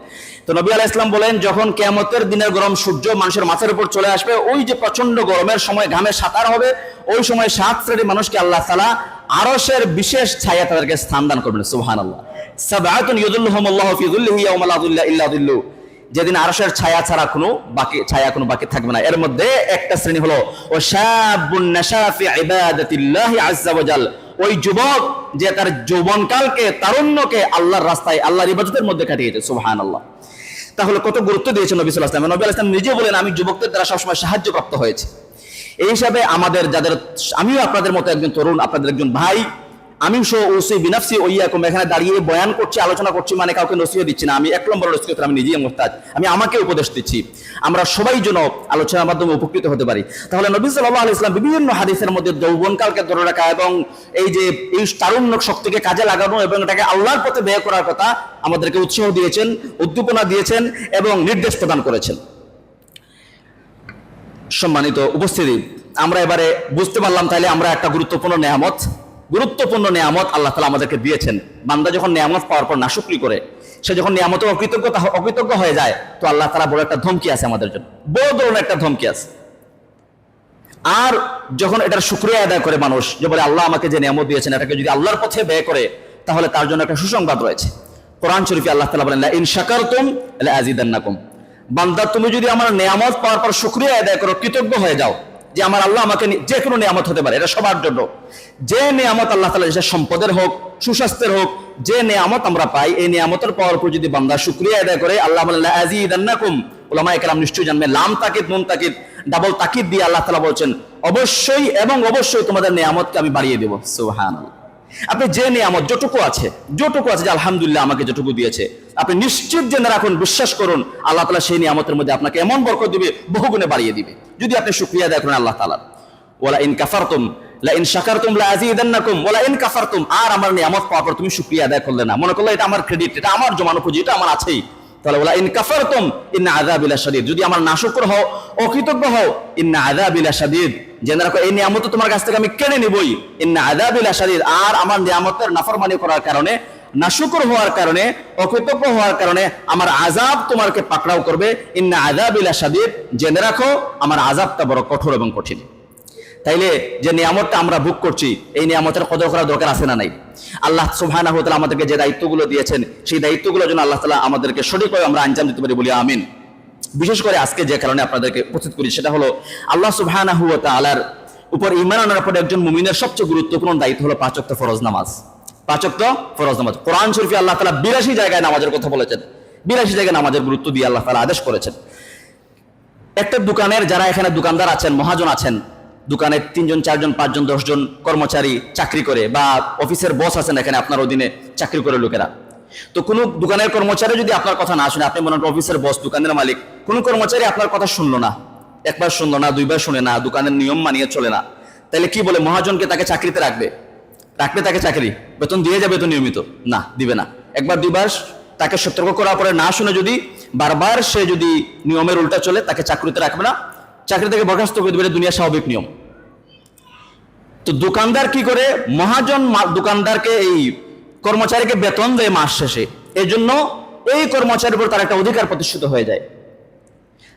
তো নবী আলাইহিস সালাম বলেন যখন কিয়ামতের দিনের গরম সূর্য মানুষের মাথার উপর চলে আসবে, ওই যে প্রচন্ড গরমের সময় ঘামে সাতার হবে, ওই সময় 7 শ্রেণীর মানুষকে আল্লাহ তাআলা আরশের বিশেষ ছায়া তাদেরকে স্থান দান করবেন। সুবহানাল্লাহ। সাবআতুন ইউযিল্লুহুমুল্লাহু ফি যিল্লিহি ইয়াওমা লা যিল্লা ইল্লা যিল্লুহু, যেদিন আরশের ছায়া ছাড়া কোনো বাকি থাকবে না। এর মধ্যে একটা শ্রেণী হলো ও শাবুন নাশা ফি ইবাদাতিল্লাহি আযজা ওয়া জাল, ওই যুবক যে তার যৌবনকালকে, তারুণ্যকে আল্লাহর রাস্তায়, আল্লাহর ইবাদতের মধ্যে কাটিয়েছে। সুবহানাল্লাহ। তাহলে কত গুরুত্ব দিয়েছেন নবী সাল্লাল্লাহু আলাইহি ওয়াসাল্লাম। নবী আলাইহিস সালাম নিজে বলেন আমি যুবকদের দ্বারা সবসময় সাহায্যপ্রাপ্ত হয়েছে। এই হিসাবে আমাদের যাদের, আমিও আপনাদের মতো একজন তরুণ, আপনাদের একজন ভাই, আমি ওসি বিনাফসি ওইয়াকুম, এখানে দাঁড়িয়ে বয়ান করছি, আলোচনা করছি, মানে কাউকে নসিহত দিচ্ছি না। আমি 1 নম্বর নসিহত আমি নিজেই মুহতাজ, আমি আমাকে উপদেশ দিচ্ছি। আমরা সবাই যেন আলোচনার মাধ্যমে উপকৃত হতে পারি। তাহলে নবী সাল্লাল্লাহু আলাইহি ওয়াসাল্লাম বিভিন্ন হাদিসের মধ্যে যৌবনকালকে ধরে রাখা এবং এই যে এই তারুণ্য শক্তিকে কাজে লাগানো এবং এটাকে আল্লাহর পথে ব্যয় করার কথা আমাদেরকে উৎসাহ দিয়েছেন, উদ্দীপনা দিয়েছেন এবং নির্দেশ প্রদান করেছেন। সম্মানিত উপস্থিতি, আমরা এবারে বুঝতে পারলাম তাহলে আমরা একটা গুরুত্বপূর্ণ নেয়ামত আল্লাহ তাআলা আমাদেরকে দিয়েছেন। বান্দা যখন নেয়ামত পাওয়ার পর নাশুকরি করে, সে যখন নেয়ামতে অকৃতজ্ঞ হয়ে যায়, তো আল্লাহ তাআলা বড় একটা ধমকি আছে আমাদের জন্য, বড় ধরনের একটা ধমকি আছে। আর যখন এটার শুকরিয়া আদায় করে মানুষ, যে বলে আল্লাহ আমাকে যে নেয়ামত দিয়েছেন এটাকে যদি আল্লাহর পথে ব্যয় করে, তাহলে তার জন্য একটা সুসংবাদ রয়েছে। কোরআন শরীফে আল্লাহ তাআলা বলেন লা ইন শাকারতুম লা আযীদান্নাকুম, বান্দা তুমি যদি আমার নেয়ামত পাওয়ার পর শুকরিয়া আদায় করো, কৃতজ্ঞ হয়ে যাও, যে আমার আল্লাহ আমাকে যে কোনো নিয়ামত হতে পারে, এটা সবার জন্য, যে নিয়ামত আল্লাহ তাআলা, যে সম্পদের হোক, সুস্বাস্থ্যের হোক, যে নিয়ামত আমরা পাই, এই নিয়ামতের পাওয়ার পর যদি বান্দা শুকরিয়া আদায় করে, আল্লাহ বলেন লা আযীদান্নাকুম। উলামায়ে কেরাম নিশ্চয়ই জানবেন, লাম তাকিদ নুন তাকিদ ডাবল তাকিদ দিয়ে আল্লাহ তাআলা বলছেন অবশ্যই এবং অবশ্যই তোমাদের নিয়ামতকে আমি বাড়িয়ে দেব। সুবহানাল্লাহ। আপনি যে নিয়ামত যতটুকু আছে যে আলহামদুলিল্লাহ আমাকে যতটুকু দিয়েছে, আপনি নিশ্চিত জেনে রাখুন, বিশ্বাস করুন, আল্লাহ তাআলা সেই নিয়ামতের মধ্যে আপনাকে এমন বরকত দিবে, বহুগুণে বাড়িয়ে দিবে, যদি আপনি শুকরিয়া আদায় করেন আল্লাহ তাআলার। ওয়ালা ইন কাফারতুম লা ইন শাকারতুম লা আযীদান্নাকুম ওয়ালা ইন কাফারতুম, আর আমার নিয়ামত পাওয়ার পর তুমি শুকরিয়া আদায় করলে না, মনে করলে এটা আমার ক্রেডিট, এটা আমার জমানো পুঁজি, এটা আমার আছেই, তাহলে ওয়ালা ইন কাফারতুম ইন্না আযাবি লাশাদীদ, যদি আমার নাশুকর হও, অকৃতজ্ঞ হও, ইন্না আযাবি লাশাদীদ, জেনে রাখো এই নিয়ামত তোমার কাছ থেকে আমি কেড়ে নিবই। ইন্না আযাবি লাশাদীদ, আর আমার নিয়ামতের নাফরমানি করার কারণে, নাশুকর হওয়ার কারণে, অকৃতজ্ঞ হওয়ার কারণে আমার আযাব তোমাকে পাকড়াও করবে। ইন্না আযাবি লাশাদীদ, জেনে রাখো আমার আযাবটা বড় কঠোর এবং কঠিন। তাইলে যে নিয়ামতটা আমরা ভোগ করছি, এই নিয়ামতের কদর করার দরকার আছে না নাই? আল্লাহ সুবহানাহু ওয়া তাআলা আমাদেরকে যে দায়িত্বগুলো দিয়েছেন, সেই দায়িত্বগুলোর জন্য আল্লাহ তাআলা আমাদেরকে সঠিকভাবে আমরা আঞ্জাম দিতে পারি, বলি আমিন। বিশেষ করে আজকে যে কারণে আপনাদেরকে উপস্থিত করি, সেটা হলো আল্লাহ সুবহানাহু ওয়া তাআলার উপর ঈমান আনার পরে একজন মুমিনের সবচেয়ে গুরুত্বপূর্ণ দায়িত্ব হলো 5 ওয়াক্ত ফরজ নামাজ। 5 ওয়াক্ত ফরজ নামাজ। কোরআন শরীফে আল্লাহ তাআলা 82 জায়গায় নামাজের কথা বলেছেন, 82 জায়গায় নামাজের গুরুত্ব দিয়ে আল্লাহ তাআলা আদেশ করেছেন। একটা দোকানের যারা এখানে দোকানদার আছেন, মহাজন আছেন, দোকানে 3 জন 4 জন 5 জন 10 জন কর্মচারী চাকরি করে, বা অফিসের বস আছেন এখানে আপনার অধীনে চাকরি করে লোকেরা, তো কোনো দোকানের কর্মচারী যদি আপনার কথা না শুনে, আপনি মনে করেন অফিসের বস, দোকানের মালিক, কোনো কর্মচারী আপনার কথা শুনলো না, একবার শুনলো না, দুইবার শুনে না, দোকানের নিয়ম মানিয়ে চলে না, তাহলে কি বলে মহাজনকে তাকে চাকরিতে রাখবে তাকে চাকরি বেতন দিয়ে যাবে তো নিয়মিত? না, দিবে না। একবার দুইবার তাকে সতর্ক করার পরে না শুনে যদি বারবার সে যদি নিয়মের উল্টা চলে, তাকে চাকরিতে রাখবে না, চাকরি থেকে বরখাস্ত করে দেবে, দুনিয়ার স্বাভাবিক নিয়ম। তো দোকানদার কি করে? মহাজন দোকানদারকে, এই কর্মচারীকে বেতন দেয় মাস শেষে, এই জন্য এই কর্মচারীর উপর তার একটা অধিকার প্রতিষ্ঠিত হয়ে যায়।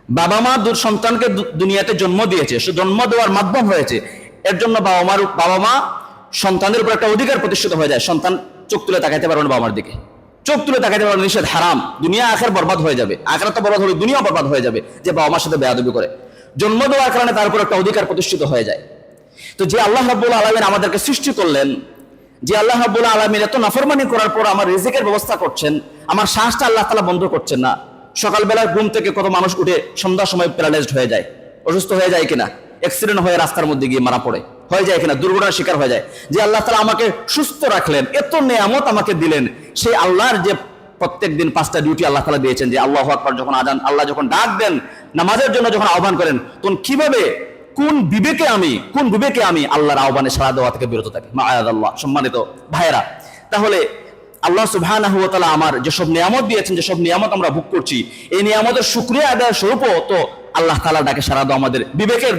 বাবা মা সন্তানকে দুনিয়াতে জন্ম দিয়েছে, সে জন্ম দেওয়ার মাধ্যম হয়েছে, এর জন্য বাবা মা সন্তানের উপর একটা অধিকার প্রতিষ্ঠিত হয়ে যায়। সন্তান চোখ তুলে তাকাইতে পারবে না বাবা মার দিকে, চোখ তুলে তাকাইতে পারবে না, নিষেধ, হারাম, দুনিয়া আখের বরবাদ হয়ে যাবে, আখেরাত বরবাদ হবে, দুনিয়া বরবাদ হয়ে যাবে যে বাবা মার সাথে বেয়াদবি করে। জন্ম দেওয়ার কারণে তার উপর একটা অধিকার প্রতিষ্ঠিত হয়ে যায়। তো যে আল্লাহ রাব্বুল আলামিন আমাদেরকে সৃষ্টি করলেন, যে আল্লাহ রাব্বুল আলামিন এত নাফরমানি করার পর আমার রিজিকের ব্যবস্থা করছেন, আমার শ্বাসটা আল্লাহ তাআলা বন্ধ করছেন না। সকালবেলা ঘুম থেকে কত মানুষ উঠে সন্ধ্যার সময় প্যারালাইজড হয়ে যায়, অসুস্থ হয়ে যায় কিনা, অ্যাক্সিডেন্ট হয়ে রাস্তার মধ্যে গিয়ে মারা পড়ে, হয়ে যায় কিনা, দুর্ঘটনার শিকার হয়ে যায়। যে আল্লাহ তাআলা আমাকে সুস্থ রাখলেন, এত নেয়ামত আমাকে দিলেন, সেই আল্লাহর যে প্রত্যেক দিন 5টা ডিউটি আল্লাহ তাআলা দিয়েছেন, যে আল্লাহু আকবার যখন আজান, আল্লাহ যখন ডাক দেন, নামাজের জন্য যখন আহ্বান করেন, তখন কিভাবে, কোন বিবেকে আমি আল্লাহর আহ্বানে সাড়া দেওয়া থেকে বিরত থাকি? মাআযাল্লাহ। সম্মানিত ভাইয়েরা, তাহলে আল্লাহ সুবহানাহু ওয়া তাআলা আমার যেসব নিয়ামত দিয়েছেন, যেসব নিয়ামত আমরা ভোগ করছি, এই নিয়ামতের শুকরিয়া আদায়ের স্বরূপও তো আল্লাহ তাআলা ডাকে সাড়া দেওয়া আমাদের বিবেকের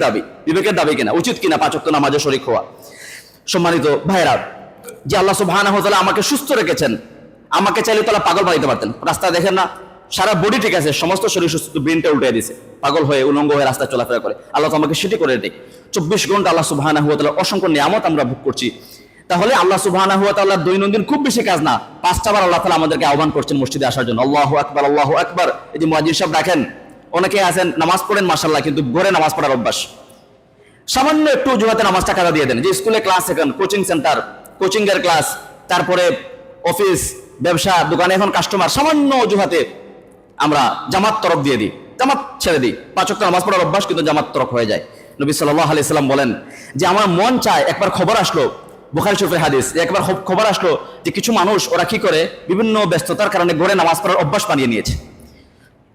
দাবি কিনা, উচিত কিনা 5 ওয়াক্ত নামাজে শরীক হওয়া। সম্মানিত ভাইয়েরা, যে আল্লাহ সুবহানাহু ওয়া তাআলা আমাকে সুস্থ রেখেছেন, আমাকে চাইলে তাআলা পাগল বানাইতে পারতেন। রাস্তা দেখেন না, সারা বডি ঠিক আছে, সমস্ত শরীর সুস্থ, ব্রেনটা উল্টে দিয়েছে, পাগল হয়ে উলঙ্গ হয়ে রাস্তায় চলাফেরা করে। আল্লাহ তো আমাকে সেটি করে দেয়। 24 ঘন্টা আল্লাহ সুবহানাহু ওয়া তাআলার অসংখ্য নিয়ামত আমরা ভোগ করছি। তাহলে আল্লাহ সুবহানাহু ওয়া তাআলার দৈনন্দিন খুব বেশি কাজ না, 5টা বার আল্লাহ তাআলা আমাদেরকে আহ্বান করছেন মসজিদে আসার জন্য। আল্লাহু আকবার, আল্লাহু আকবার। এই যে মুয়াজ্জিন সাহেব ডাকেন, অনেকে আছেন নামাজ পড়েন মাশাআল্লাহ, কিন্তু ঘরে নামাজ পড়ার অভ্যাস, সামান্য একটু অজুহাতে নামাজটা কাজা দিয়ে দেন। যে স্কুলে ক্লাস, এখন কোচিং সেন্টার, কোচিং এর ক্লাস, তারপরে অফিস, ব্যবসা, দোকানে এখন কাস্টমার, সামান্য অজুহাতে আমরা জামাত তরক দিয়ে দিই, জামাত ছেড়ে দিই। 5 ওয়াক্ত নামাজ পড়ার অভ্যাস, কিন্তু জামাত তরক হয়ে যায়। নবী সাল্লাল্লাহু আলাইহি সাল্লাম বলেন যে আমার মন চায়, একবার খবর আসলো, বুখারী শরীফের হাদিস, একবার খবর আসলো যে কিছু মানুষ ওরা কি করে, বিভিন্ন ব্যস্ততার কারণে ঘরে নামাজ পড়ার অভ্যাস বানিয়ে নিয়েছে।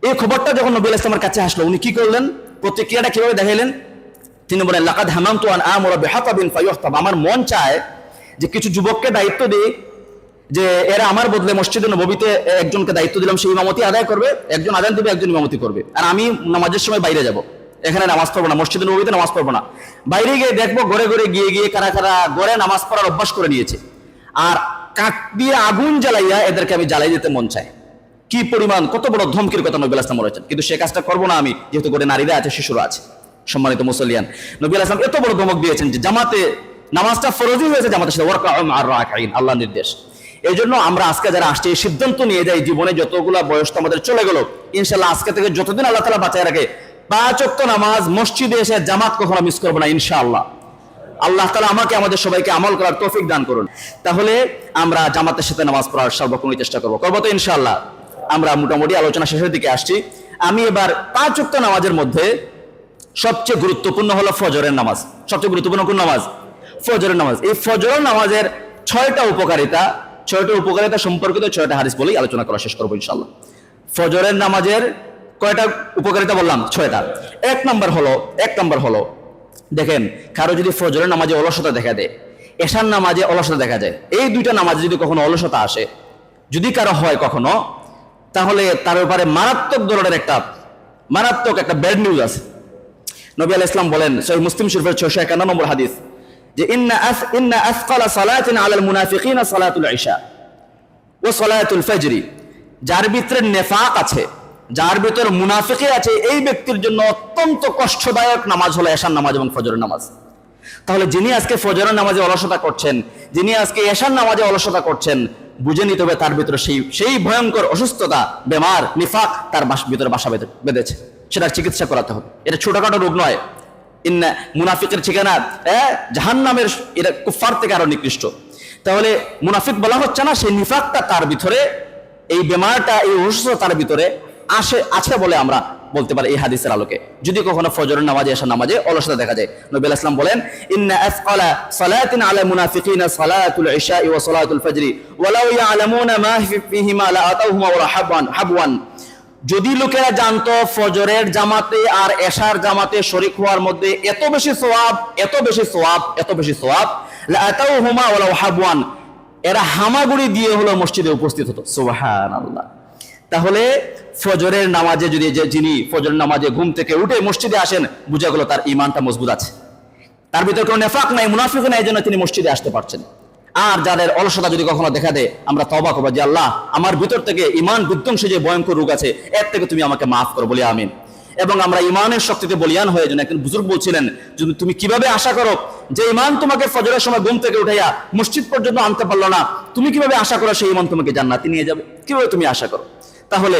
এই খবরটা যখন নবী আলাইহিস সালামের কাছে আসলো, উনি কি করলেন, প্রতিক্রিয়াটা কিভাবে দেখাইলেন? তিনি বলেন লাকাদ হামামতু আন আমুরা বিহাতাবিন ফায়ুহতাব। আমার মন চায় যে কিছু যুবককে দায়িত্ব দিই, যে এরা আমার বদলে মসজিদে নববীতে একজনকে দায়িত্ব দিলাম, সেই ইমামতি আদায় করবে, একজন আজান দিবে, একজন ইমামতি করবে, আর আমি নামাজের সময় বাইরে যাব, এখানে নামাজ পড়বো না, মসজিদে নববীতে নামাজ পড়বো না, বাইরে গিয়ে দেখবো ঘরে ঘরে গিয়ে কারা কারা ঘরে নামাজ পড়ার অভ্যাস করে নিয়েছে, আর কাঠ দিয়ে আগুন জ্বালাইয়া এদেরকে আমি জ্বালাই দিতে মন চায়। কি পরিমাণ, কত বড় ধমকির কথা নবী আলাইহিস সালাম বলেছেন। কিন্তু সে কাজটা করবো না আমি, যেহেতু ঘরে নারীরা আছে, শিশুরা আছে। সম্মানিত মুসল্লিয়ান, নবী আলাইহিস সালাম এত বড় ধমক দিয়েছেন যে জামাতে নামাজটা ফরজই হয়েছে, জামাতের সাথে ওয়ারকাউ মা'আর রাকিঈন, আল্লাহর নির্দেশ। এই জন্য আমরা আজকে যারা আসছে, এই সিদ্ধান্ত নিয়ে যাই, জীবনে যতগুলা বয়স তো আমাদের চলে গেল, ইনশাআল্লাহ আজকে থেকে যতদিন আল্লাহ তাআলা বাঁচায় রাখে, 5 ওয়াক্ত নামাজ মসজিদে এসে জামাত কখনো মিস করবো না ইনশাআল্লাহ। আল্লাহ তাআলা আমাকে, আমাদের সবাইকে আমল করার তৌফিক দান করুন। তাহলে আমরা জামাতের সাথে নামাজ পড়ার সর্বক্ষণ চেষ্টা করবো তো ইনশাআল্লাহ। আমরা মোটামুটি আলোচনা শেষের দিকে আসছি। আমি এবার 5 ওয়াক্ত নামাজের মধ্যে সবচেয়ে গুরুত্বপূর্ণ হলো ফজরের নামাজ। সবচেয়ে গুরুত্বপূর্ণ কোন নামাজ? ফজরের নামাজ। এই ফজরের নামাজের 6টা উপকারিতা সম্পর্কিত 6টা হাদিস বলেই আলোচনা করা শেষ করবো ইনশাআল্লাহ। ফজরের নামাজের কয়টা উপকারিতা বললাম? 6টা। এক নাম্বার হলো দেখেন, কারো যদি ফজরের নামাজে অলসতা দেখা দেয়, এশার নামাজে অলসতা দেখা যায়, এই 2টা নামাজে যদি কখনো অলসতা আসে, যদি কারো হয় কখনো, তাহলে তার ব্যাপারে মারাত্মক ধরনের একটা ব্যাড নিউজ আছে। নবী আলাইহিস সালাম বলেন, সহিহ মুসলিম শরীফের 651 নম্বর হাদিস, যে ইন্না আসকালা সালাতিন আলাল মুনাফিকিনা সালাতুল ইশা ওয়া সালাতুল ফজর। যার ভিতরে নেফাক আছে, যার ভিতরে মুনাফিকি আছে, এই ব্যক্তির জন্য অত্যন্ত কষ্টদায়ক নামাজ হলো এশার নামাজ এবং ফজরের নামাজ। তাহলে যিনি আজকে ফজরের নামাজে অলসতা করছেন, যিনি আজকে এশার নামাজে অলসতা করছেন, বুঝে নিতে হবে তার ভিতরে সেই ভয়ঙ্কর অসুস্থতা, বেমার, নিফাক তার ভিতরে বাসা বেঁধেছে। সেটার চিকিৎসা করাতে হবে। এটা ছোটখাটো রোগ নয়। মুনাফিকের ঠিকানা জাহান্নামের, এটা কুফার থেকে আরো নিকৃষ্ট। তাহলে মুনাফিক বলা হচ্ছে না, সেই নিফাকটা তার ভিতরে, এই বেমারটা, এই অসুস্থতা তার ভিতরে আছে বলে আমরা বলতে পারি এই হাদিসের আলোকে। যদি কখনো ফজরের নামাজে, এশার নামাজে অলসতা দেখা যায়, নবী আলাইহিস সালাম বলেন, ইন্না আসকালা সালাতিন আলা মুনাফিকিনা সালাতুল ইশা ওয়া সালাতুল ফজর ওয়ালাউ ইয়ালামুনা মা ফিহিমা লা আতাউহুমা ওয়া হাবওয়ান। যদি লোকেরা জানতো ফজরের জামাতে আর এশার জামাতে শরীক হওয়ার মধ্যে এত বেশি সওয়াব, লা আতাউহুমা ওয়ালাউ হাবওয়ান, এরা হামাগুড়ি দিয়ে হলো মসজিদে উপস্থিত হতো। সুবহানাল্লাহ। তাহলে ফজরের নামাজে যিনি ফজরের নামাজে ঘুম থেকে উঠে মসজিদে আসেন, বুঝা গেল তার ঈমানটা মজবুত আছে, তার ভিতরে কোনো নেফাক নাই, মুনাফিক নাই, এই জন্য তিনি মসজিদে আসতে পারছেন। আর যাদের অলসতা যদি কখনো দেখা দেয়, আমরা তওবা করব যে আল্লাহ, আমার ভিতর থেকে ঈমান বিধ্বংসী যে ভয়ঙ্কর রোগ আছে, এর থেকে তুমি আমাকে মাফ করো, বলি আমিন। এবং আমরা ইমানের শক্তিতে বলিয়ান হয়ে যান। একজন বুজুর্গ বলছিলেন, যদি তুমি কিভাবে আশা করো যে ইমান তোমাকে ফজরের সময় ঘুম থেকে উঠাইয়া মসজিদ পর্যন্ত আনতে পারলো না, তুমি কিভাবে আশা করো সেই ইমান তোমাকে জান্নাতে নিয়ে যাবে? কিভাবে তুমি আশা করো? তাহলে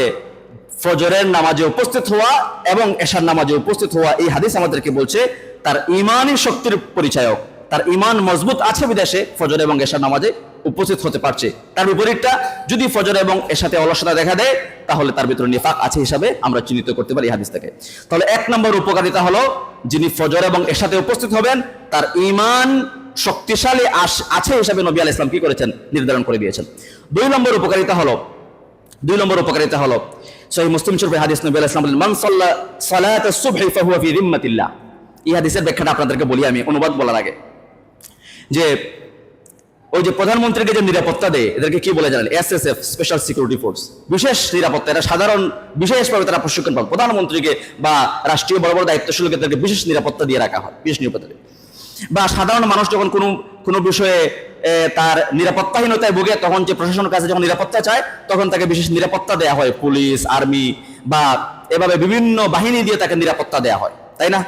ফজরের নামাজে উপস্থিত হওয়া এবং এশার নামাজে উপস্থিত হওয়া, এই হাদিস আমাদেরকে বলছে তার ইমানি শক্তির পরিচায়ক, তার ইমান মজবুত আছে বিদেশে ফজর এবং এশার নামাজে উপস্থিত হতে পারছে। তার বিপরীতটা, যদি ফজর এবং এশাতে অলসতা দেখা দেয়, তাহলে তার ভিতরে নিফাক আছে হিসাবে আমরা চিহ্নিত করতে পারি এই হাদিস থেকে। তাহলে 1 নম্বর উপকারিতা হলো, যিনি ফজর এবং এশাতে উপস্থিত হবেন তার ইমান শক্তিশালী আছে হিসাবে নবী আলাইহিস সালাম কি করেছেন? নির্ধারণ করে দিয়েছেন। 2 নম্বর উপকারিতা হলো সহিহ মুসলিম শরীফের হাদিস, নবী আলাইহিস সালাম বলেন, মান সাল্লা সালাতাস সুবহি ফাহুয়া ফি যিম্মাতিল্লাহ। এই হাদিসের ব্যাখ্যাটা আপনাদেরকে বলি আমি অনুবাদ বলার আগে, যে ওই যে প্রধানমন্ত্রীকে যে নিরাপত্তা দেয়, এদেরকে কি বলে জানেন? SSF, স্পেশাল সিকিউরিটি ফোর্স, বিশেষ নিরাপত্তা। এটা সাধারণ বিশেষভাবে তারা প্রশিক্ষণ পান। প্রধানমন্ত্রীকে বা রাষ্ট্রীয় বড় বড় দায়িত্বশীলকে তাদেরকে বিশেষ নিরাপত্তা দিয়ে রাখা হয়, বিশেষ নিরাপত্তা দিয়ে। বা সাধারণ মানুষ যখন কোনো বিষয়ে তার নিরাপত্তাহীনতায় ভোগে, তখন যে প্রশাসনের কাছে যখন নিরাপত্তা চায়, তখন তাকে বিশেষ নিরাপত্তা দেওয়া হয়, পুলিশ, আর্মি বা এভাবে বিভিন্ন বাহিনী দিয়ে তাকে নিরাপত্তা দেওয়া হয়, তাই না?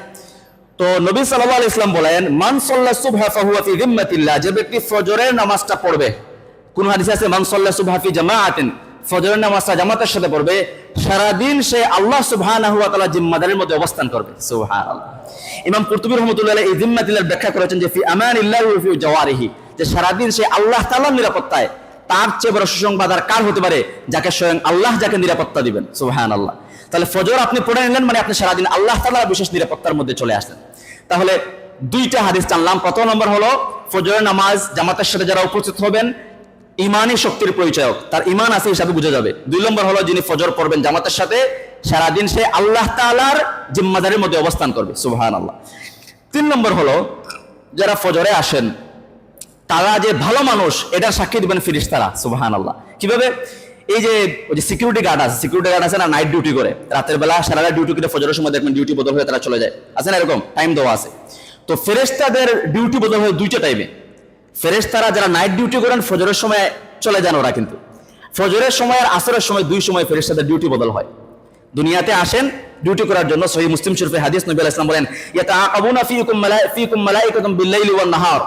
তো নবী সাল্লাল্লাহু আলাইহি ওয়াসাল্লাম বলেন, মান সাল্লা সুবহা ফাহুয়া ফি যিম্মাতিল্লাহ, যে ব্যক্তি ফজরের নামাজটা পড়বে, কোন হাদিসে আছে মান সাল্লা সুবহা ফি জামাআতিন, ফজরের নামাজটা জামাতের সাথে পড়বে, সারা দিন সে আল্লাহ সুবহানাহু ওয়া তাআলা জিম্মাদারির মধ্যে অবস্থান করবে। সুবহানাল্লাহ। ইমাম কুরতুবী রাহমাতুল্লাহ আলাইহি এই জিম্মাতিল্লাহ ব্যাখ্যা করেছেন যে ফি আমানিল্লাহি ওয়া ফি জাওয়ারিহি, যে সারা দিন সে আল্লাহ তাআলার নিরাপত্তায়। তার চেয়ে বড় সুসংবাদ আর কার হতে পারে? যাকে স্বয়ং আল্লাহ যাকে নিরাপত্তা দিবেন। সুবহানাল্লাহ। তাহলে ফজর আপনি পড়ে নিলেন মানে আপনি সারাদিন আল্লাহ তাআলার বিশেষ নিরাপত্তার মধ্যে চলে আসলেন। তাহলে 2টা হাদিস জানলাম। প্রথম নম্বর হলো, ফজরের নামাজ জামাতের সাথে যারা উপস্থিত হবেন ইমানি শক্তির পরিচয়ক, তার ইমান আছে হিসাবে বোঝা যাবে। 2 নম্বর হলো, যিনি ফজর পড়বেন জামাতের সাথে, সারাদিন সে আল্লাহ তাআলার জিম্মাদারির মধ্যে অবস্থান করবে। সুবহানাল্লাহ। 3 নম্বর হলো, যারা ফজরে আসেন তারা যে ভালো মানুষ, এটা সাক্ষী দিবেন ফেরেশতারা। সুবহানাল্লাহ। কিভাবে? এই যে ওই যে সিকিউরিটি গার্ড আছে না, নাইট ডিউটি করে, রাতের বেলা সারা রাত ডিউটি করে ফজরের সময় দেখবেন ডিউটি বদল হয়ে তারা চলে যায়, আছে না এরকম টাইম দেওয়া আছে। তো ফেরেশতাদের ডিউটি বদল হয় 2টা টাইমে। ফেরেশতারা যারা নাইট ডিউটি করেন ফজরের সময় চলে যান ওরা, কিন্তু ফজরের সময় আর আসরের সময় 2 সময় ফেরেশতাদের ডিউটি বদল হয়। দুনিয়াতে আসেন ডিউটি করার জন্য। সহিহ মুসলিম শরীফের হাদিস, নবী আলাইহিস সালাম বলেন, ইয়াতাআকাবুনা ফীকুম মালাইকাতুম বিল-লাইলি ওয়ান-নাহার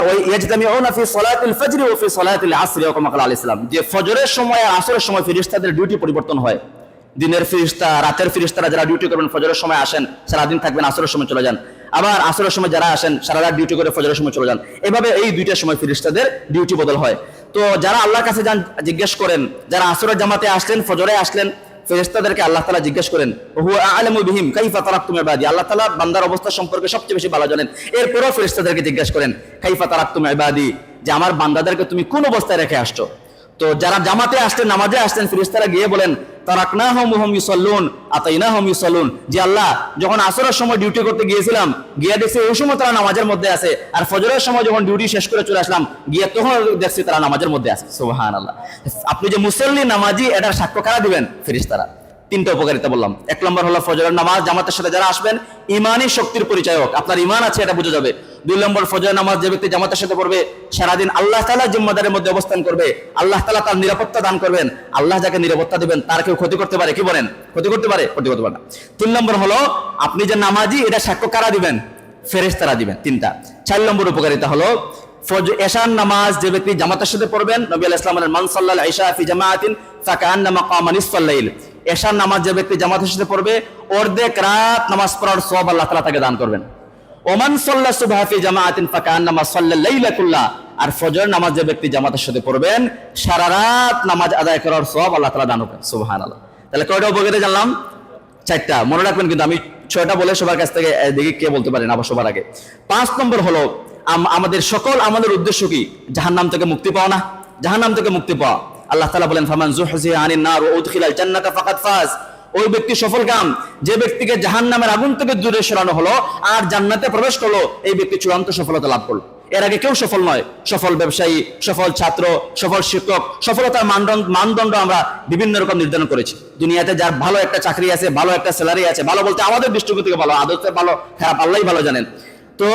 ওয়া ইয়াজতামিউনা ফি সালাতিল ফজর ওয়া ফি সালাতিল আসর, ওয়া কামা ক্বালা আলাইহিস সালাম, যে ফজরের সময় আর আসরের সময় ফেরেশতাদের ডিউটি পরিবর্তন হয়। দিনের ফেরেশতা, রাতের ফেরেশতারা যারা ডিউটি করবেন ফজরের সময় আসেন, সারা দিন থাকবেন, আসরের সময় চলে যান। আবার আসরের সময় যারা আসেন সারা রাত ডিউটি করে ফজরের সময় চলে যান। এভাবে এই 2টা সময় ফেরেশতাদের ডিউটি বদল হয়। তো যারা আল্লাহর কাছে যান, জিজ্ঞেস করেন, যারা আসরের জামাতে আসলেন, ফজরে আসলেন, ফেরেশতাদেরকে আল্লাহ তাআলা জিজ্ঞেস করেন, হুয়া আ'লামু বিহিম কাইফা তারাকতুম ইবাদি, আল্লাহ তাআলা বান্দার অবস্থা সম্পর্কে সবচেয়ে বেশি ভালো জানেন। এরপরও ফেরেশতাদেরকে জিজ্ঞেস করেন, কাইফা তারাকতুম ইবাদি, যে আমার বান্দাদেরকে তুমি কোন অবস্থায় রেখে আসছো? তো যারা জামাতে আসলেন, নামাজে আসলেন, ফেরেশতারা গিয়ে বলেন, তারাকনাহুম ওয়া হুম ইউসাল্লুন আতাইনাহুম ইউসাল্লুন, যে আল্লাহ যখন আসরের সময় ডিউটি করতে গিয়েছিলাম, গিয়ে দেখছি ওই সময় তারা নামাজের মধ্যে আছে, আর ফজরের সময় যখন ডিউটি শেষ করে চলে আসলাম, গিয়ে তখন দেখছি তারা নামাজের মধ্যে আছে। সুবহানাল্লাহ। আপনি যে মুসল্লি নামাজি, এটার সাক্ষ্য কারা দিবেন? ফেরেশতারা। 3টা উপকারিতা বললাম। 1 নম্বর হলো, ফজরের নামাজ জামাতের সাথে যারা আসবেন ইমানি শক্তির পরিচায়ক, আপনার ইমান আছে এটা বোঝা যাবে। 2 নম্বর, ফজরের নামাজ যে ব্যক্তি জামাতের সাথে পড়বে সারাদিন আল্লাহ তাআলা জিম্মাদারের মধ্যে অবস্থান করবে, আল্লাহ তাআলা তার নিরাপত্তা দান করবেন। আল্লাহ যাকে নিরাপত্তা দিবেন তার কেউ ক্ষতি করতে পারে? কি বলেন? ক্ষতি করতে পারে? ক্ষতি করতে পারে না। 3 নম্বর হলো, আপনি যে নামাজি এটা সাক্ষ্য কারা দিবেন? ফেরেশতারা দিবেন। 3টা। 4 নম্বর উপকারিতা হলো, এশার নামাজ যে ব্যক্তি জামাতের সাথে পড়বেন, নবী আলাইহিস সালাম বলেন, মান সাল্লাল ইশা ফি জামাআতিন ফাকান্নামা কামা নিসফাল লাইল, এশার নামাজ যে ব্যক্তি জামাতের সাথে পড়বে অর্ধেক রাত নামাজ পড়ার সওয়াব আল্লাহ তাআলা তাকে দান করবেন। ওমান সাল্লা সুবহা ফি জামাআতিন ফাকান্নামা সাল্লাল লাইলা কুল্লাহ, আর ফজর নামাজ যে ব্যক্তি জামাতের সাথে পড়বেন সারা রাত নামাজ আদায় করার সওয়াব আল্লাহ তাআলা দান করবেন। সুবহানাল্লাহ। তাহলে কয়টা উপকারিতা জানলাম? 4টা। মনে রাখবেন কিন্তু, আমি 6টা বলে সবার কাছ থেকে দেখি কে বলতে পারেন আবার সবার আগে। 5 নম্বর হলো, আমাদের সকল আমাদের উদ্দেশ্য কি? জাহান্নাম থেকে মুক্তি পাওয়া না? জাহান্নাম থেকে মুক্তি পাওয়া। আল্লাহ তাআলা বলেন, ফামান যুহজিহা আনিন নার ওয়া উদখিলাল জান্নাতা ফাকাদ ফাজ, ওই ব্যক্তি সফলকাম যে ব্যক্তিকে জাহান্নামের আগুন থেকে দূরে সরানো হলো আর জান্নাতে প্রবেশ করলো, এই ব্যক্তি চূড়ান্ত সফলতা লাভ করলো। এর আগে কেউ সফল নয়। সফল ব্যবসায়ী, সফল ছাত্র, সফল শিক্ষক, সফলতার মানদণ্ড আমরা বিভিন্ন রকম নির্ধারণ করেছি। দুনিয়াতে যার ভালো একটা চাকরি আছে, ভালো একটা স্যালারি আছে, ভালো বলতে আমাদের দৃষ্টিকোণ থেকে ভালো, আদতে ভালো খারাপ আল্লাহই ভালো জানেন, তো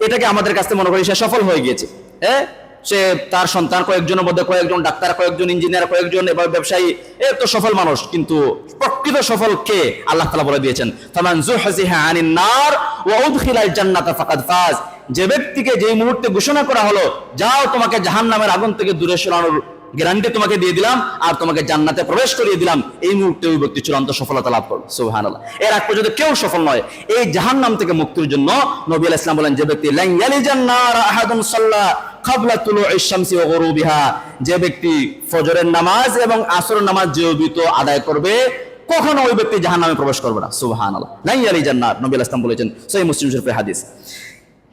এটাকে আমাদের কাছে মনে করি সে সফল হয়ে গিয়েছে। হ্যাঁ, সে তার সন্তান কয়েকজনের মধ্যে কয়েকজন ডাক্তার, কয়েকজন ইঞ্জিনিয়ার, কয়েকজন এবার ব্যবসায়ী, এর তো সফল মানুষ। কিন্তু প্রকৃত সফল কে? আল্লাহ তাআলা বলে দিয়েছেন, ফামান যুহজিহা আনিন নার ওয়া উদখিলাল জান্নাতা ফাকাদ ফাজ। যে ব্যক্তিকে যেই মুহূর্তে ঘোষণা করা হলো যাও তোমাকে জাহান্নামের আগুন থেকে দূরে সরানোর গ্যারান্টি তোমাকে দিয়ে দিলাম আর তোমাকে জান্নাতে প্রবেশ করিয়ে দিলাম, এই মুহূর্তে ওই ব্যক্তি চূড়ান্ত সফলতা লাভ করলো। সুবহানাল্লাহ। এর আগ পর্যন্ত কেউ সফল নয়। এই জাহান্নাম থেকে মুক্তির জন্য নবী আলাইহিস সালাম বলেন, যে ব্যক্তি লান ইয়ালিজান নার আহাদুন সাল্লা ক্বাবলা তুলুইশ শামসি ওয়া গুরুবিহা, যে ব্যক্তি ফজরের নামাজ এবং আসরের নামাজ জীবিত আদায় করবে কখনো ওই ব্যক্তি জাহান্নামে প্রবেশ করবে না। সুবহানাল্লাহ। লান ইয়ালিজান নার, নবী আলাইহিস সালাম বলেছেন, সহিহ মুসলিম শরীফের হাদিস।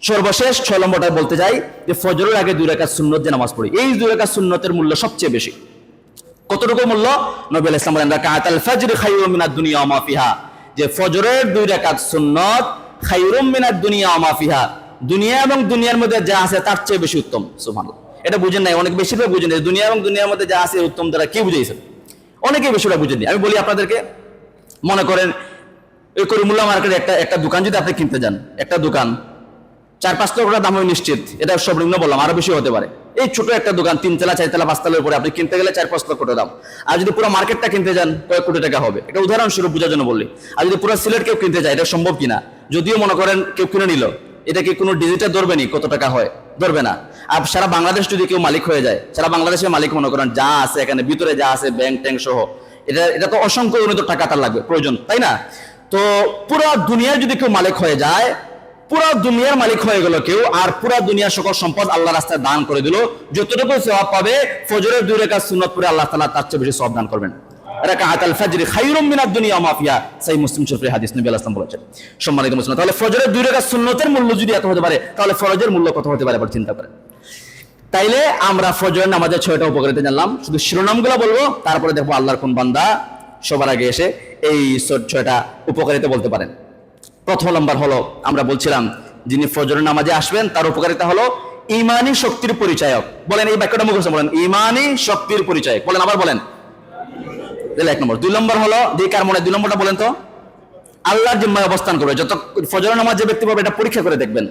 সর্বশেষ 6 নম্বরটা বলতে যাই যে ফজরের আগে 2 রাকাত সুন্নত যে নামাজ পড়ি, এই 2 রাকাত সুন্নতের মূল্য সবচেয়ে বেশি। কতটুকু মূল্য? নবী আলাইহিস সালাম বলেন, রাকাতুল ফজর খায়রুম মিনাদ দুনিয়া ওয়া মা ফিহা, যে ফজরের 2 রাকাত সুন্নত খায়রুম মিনাদ দুনিয়া ওয়া মা ফিহা, দুনিয়া এবং দুনিয়ার মধ্যে যা আছে তার চেয়ে বেশি উত্তম। সুবহানাল্লাহ। এটা বুঝেন নাই, অনেক বেশিরভাগ বুঝেন নাই দুনিয়া এবং দুনিয়ার মধ্যে যা আছে উত্তম দ্বারা কি বুঝাইছে, অনেকে বেশিরভাগ বুঝেননি। আমি বলি আপনাদেরকে, মনে করেন এই করিমুল্লাহ মার্কেটে একটা দোকান যদি আপনি কিনতে যান, একটা দোকান 4-5 লাখ টাকা দাম হয় নিশ্চিত, এটা সর্বনিম্ন বললাম, আরো বেশি হতে পারে। এই ছোট একটা দোকান 3 তলা 4 তলা 5 তলার উপরে আপনি কিনতে গেলে 4-5 লক্ষ টাকা দাম। আর যদি পুরো মার্কেটটা কিনতে যান কয়েক কোটি টাকা হবে। এটা উদাহরণস্বরূপ বোঝার জন্য বললি। আর যদি পুরো সিলেট কেউ কিনতে যায়, এটা সম্ভব কিনা? যদিও মনে করেন কেউ কিনে নিল, এটা কি কোনো ডিজিটাল ধরবে নি কত টাকা হয়? ধরবে না। আর সারা বাংলাদেশ যদি কেউ মালিক হয়ে যায়, সারা বাংলাদেশের মালিক মনে করেন যা আছে এখানে ভিতরে যা আছে ব্যাংক ট্যাঙ্ক সহ, এটা তো অসংখ্য উন্নত টাকা তার লাগবে প্রয়োজন, তাই না? তো পুরো দুনিয়ার যদি কেউ মালিক হয়ে যায়, পুরা দুনিয়ার মালিক হয়ে গেল কেউ, আর পুরা দুনিয়ার সকল সম্পদ আল্লাহ রাস্তায় দান করে দিল, যতটুকু সওয়াব পাবে ফজরের 2 রাকাত সুন্নাত পড়ে আল্লাহ তাআলা তার চেয়ে বেশি সওয়াব দান করবেন। রাকাতুল ফজর খায়রুম মিনাদ দুনিয়া ওয়া মা ফিহা, সহিহ মুসলিম শরীফের হাদিস, নবী আলাইহিস সালাম বলেছেন। সম্মানিত মুসলিম, তাহলে ফজরের 2 রাকাত সুন্নতের মূল্য যদি এত হতে পারে, তাহলে ফরজের মূল্য কত হতে পারে আবার চিন্তা করেন। তাইলে আমরা ফজরের নামাজের 6টা উপকারিতা জানলাম, শুধু শিরোনামগুলো বলবো, তারপরে দেখবো আল্লাহর কোন বান্দা সবার আগে এসে এই 6টা উপকারিতা বলতে পারেন। প্রথম নাম্বার হলো, আমরা বলছিলাম যিনি ফজরের নামাজে আসবেন তার উপকারিতা হলো ঈমানী শক্তির পরিচায়ক। বলেন এই বাক্যটা মুখস্থ বলেন, ঈমানী শক্তির পরিচায়ক। বলেন, আবার বলেন। তাহলে 1 নম্বর। 2 নম্বর হলো, দিই কার মনে 2 নম্বরটা বলেন তো? আল্লাহর জিম্মায় অবস্থান করবে। যত ফজরের নামাজ যে ব্যক্তি পাবে এটা পরীক্ষা করে দেখবেন।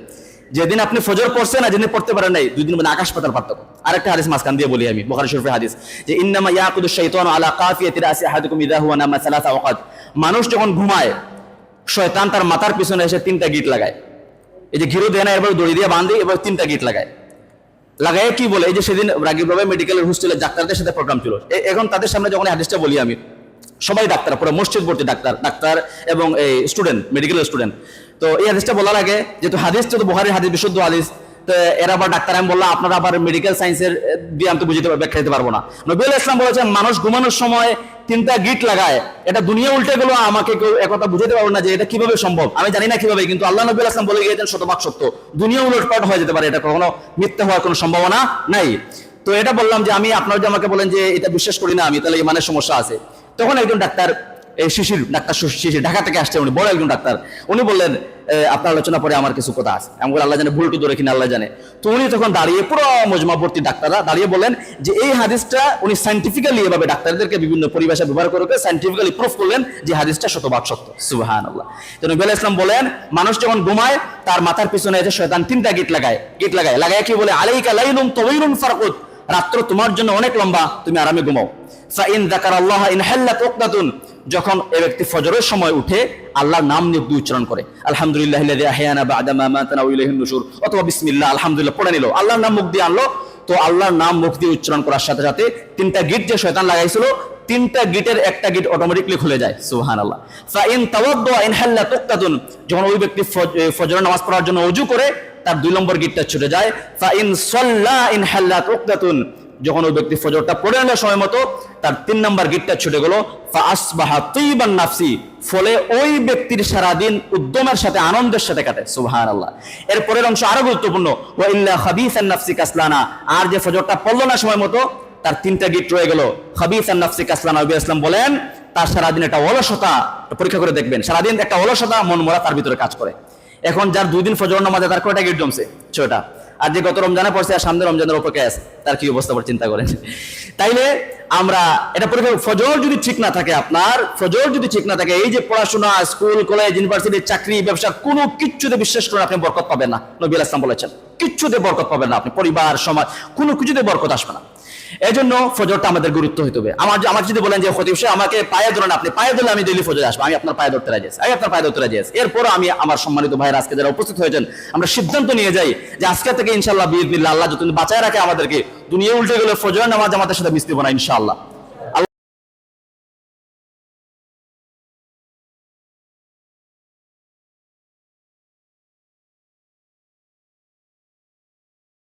যেদিন আপনি ফজর পড়ছেন আর যেদিন পড়তে পারেন নাই, 2 দিন মধ্যে আকাশ পাতাল পার্থক্য। আরেকটা হাদিস মাঝখান দিয়ে বলি আমি, বুখারী শরীফের হাদিস, যে ইন্নামা ইয়াকুদুশ শাইতানু আলা কাফিয়াতি রাসি আহাদিকুম ইযা হুয়া নামা সালাসা ওয়াকাত, মানুষ যখন ঘুমায় শয়তান তার মাথার পিছনে এসে 3টা গিট লাগায়। এই যে ঘিরো দেয় না, এবার দড়ি দিয়ে বাঁধে, এবার 3টা গিট লাগায়। লাগায় কি বলে, এই যে সেদিন রাগিব ভাই মেডিকেলের হোস্টেলের ডাক্তারদের সাথে প্রোগ্রাম ছিল, এখন তাদের সামনে যখন হাদিসটা বলি আমি, সবাই ডাক্তার, পুরো মসজিদ ভর্তি ডাক্তার এবং এই স্টুডেন্ট, মেডিকেলের স্টুডেন্ট। তো এই হাদিসটা বলার আগে, যেহেতু হাদিসটা তো বুখারীর হাদিস, বিশুদ্ধ হাদিস, তো এরা আবার ডাক্তার, আমি বললাম আপনারা আবার মেডিকেল সায়েন্সের দিয়ে আমি তো বুঝতে ব্যাখ্যা দিতে পারবো না। নবী আলাইহিস সালাম বলেছেন মানুষ ঘুমানোর সময় 3টা গিট লাগায়, এটা দুনিয়া উল্টে গেল, আমাকে কেউ একথা বুঝাতে পারবো না যে এটা কিভাবে সম্ভব, আমি জানি না কিভাবে, কিন্তু আল্লাহ নবী আলাইহিস সালাম বলে গিয়েছেন শতভাগ সত্য, দুনিয়া উলটপালট হয়ে যেতে পারে, এটা কখনো মিথ্যা হওয়ার কোনো সম্ভাবনা নাই। তো এটা বললাম যে আমি, আপনারা যে আমাকে বলেন যে এটা বিশ্বাস করি না আমি, তাহলে ইমানের সমস্যা আছে। তখন একজন ডাক্তার, এই ডাক্তার শিশির ঢাকা থেকে আসছে, উনি বড় একজন ডাক্তার, উনি বললেন আপনার আলোচনা পরে আমার কিছু কথা আছে। আমি বলি আল্লাহ জানে, ভুলটু ধরে কিনা আল্লাহ জানে। তো উনি তখন দাঁড়িয়ে, পুরো মজমাবর্তী ডাক্তাররা দাঁড়িয়ে বলেন যে এই হাদিসটা উনি সায়েন্টিফিক্যালি এভাবে ডাক্তারদেরকে বিভিন্ন পরিভাষা ব্যবহার করে সায়েন্টিফিক্যালি প্রুফ করলেন যে হাদিসটা শতভাগ সত্য। সুবহানাল্লাহ। তো নবী আলাইহিস সালাম বলেন মানুষ যখন ঘুমায় তার মাথার পিছনে এসে শয়তান 3টা গিট লাগায় কি বলে, আলাইকা লাইলুন তাওয়িলুন ফারকুত, রাত্র তোমার জন্য অনেক লম্বা, তুমি আরামে ঘুমাও। ফাইন যাকারাল্লাহ ইন হাল্লাত উকদাতুন, যখন এই ব্যক্তি ফজরের সময় উঠে আল্লাহর নাম নিয়ে উচ্চারণ করে, আলহামদুলিল্লাহিল্লাযী আহয়ানা বা'দা মা মাতানা ওয়া ইলাইহিন নুশুর, অথবা বিসমিল্লাহ আলহামদুলিল্লাহ পড়ে নিল, আল্লাহর নাম মুখ দিয়ে আনলো। তো আল্লাহর নাম মুখ দিয়ে উচ্চারণ করার সাথে সাথে 3টা গিট যে শয়তান লাগাইছিল, 3টা গিটের একটা গিট অটোমেটিকলি খুলে যায়। সুবহানাল্লাহ। ফাইন তাওয়াদ্দা ইন হাল্লাত উকদাতুন, যখন ওই ব্যক্তি ফজরের নামাজ পড়ার জন্য ওযু করে তার 2 নম্বর গিটটা ছুটে যায়। ফাইন সাল্লা ইন হাল্লাত উকদাতুন, যখন ওই ব্যক্তি ফজরটা পড়ে নেওয়ার সময় মতো তার 3 নম্বর গিটটা ছুটে গেল। ফাআসবাহা তাইবান নাফসি, ফলে ওই ব্যক্তির সারাদিন উদ্যমের সাথে আনন্দের সাথে কাটে। সুবহানাল্লাহ। এর পরের অংশ আরো গুরুত্বপূর্ণ, ওয়া ইল্লা খাবিসান নাফসি কাসলানা, আর যে ফজরটা পড়লো না সময় মতো তার 3টা গিট রয়ে গেল, খাবিসান নাফসি কাসলানা, নবী ইসলাম বলেন তার সারাদিন একটা অলসতা, পরীক্ষা করে দেখবেন, সারাদিন একটা অলসতা মন মরা তার ভিতরে কাজ করে। এখন যার 2 দিন ফজর নামাজে তার কয়টা গিট জমছে? 6টা। আর যে গত রমজানে পড়ছে আর সামনে রমজানের অপেক্ষায় আছে, তার কি অবস্থা পর চিন্তা করেন। তাইলে আমরা এটা পরিবার, ফজর যদি ঠিক না থাকে, আপনার ফজর যদি ঠিক না থাকে, এই যে পড়াশোনা, স্কুল, কলেজ, ইউনিভার্সিটি, চাকরি, ব্যবসা, কোনো কিচ্ছুতে বিশ্বাস করেন আপনি বরকত পাবেন না। নবী আলাইহিস সালাম বলেছেন কিচ্ছুতে বরকত পাবেন না আপনি, পরিবার, সমাজ, কোনো কিছুতে বরকত আসবে না। এই জন্য ফজরটা আমাদের গুরুত্ব হইতে হবে। আমার যদি বলেন যে খতিব সাহেব আমাকে পায়ে ধরেন, আপনি পায়ে ধরলে আমি ডেইলি ফজরে আসবো, আমি আপনার পায়ে ধরতে রাজি আছি, আমি আপনার পায়ে ধরতে রাজি আছি। এরপর আমি আমার সম্মানিত ভাইয়ের আজকে যারা উপস্থিত হয়েছেন, আমরা সিদ্ধান্ত নিয়ে যাই যে আজকে থেকে ইনশাআল্লাহ বিইজনিল্লাহ আল্লাহ যতদিন বাঁচায় রাখে আমাদেরকে, দুনিয়া উল্টে গেলে ফজর নামাজ আমাদের সাথে মিস দিব না ইনশাআল্লাহ।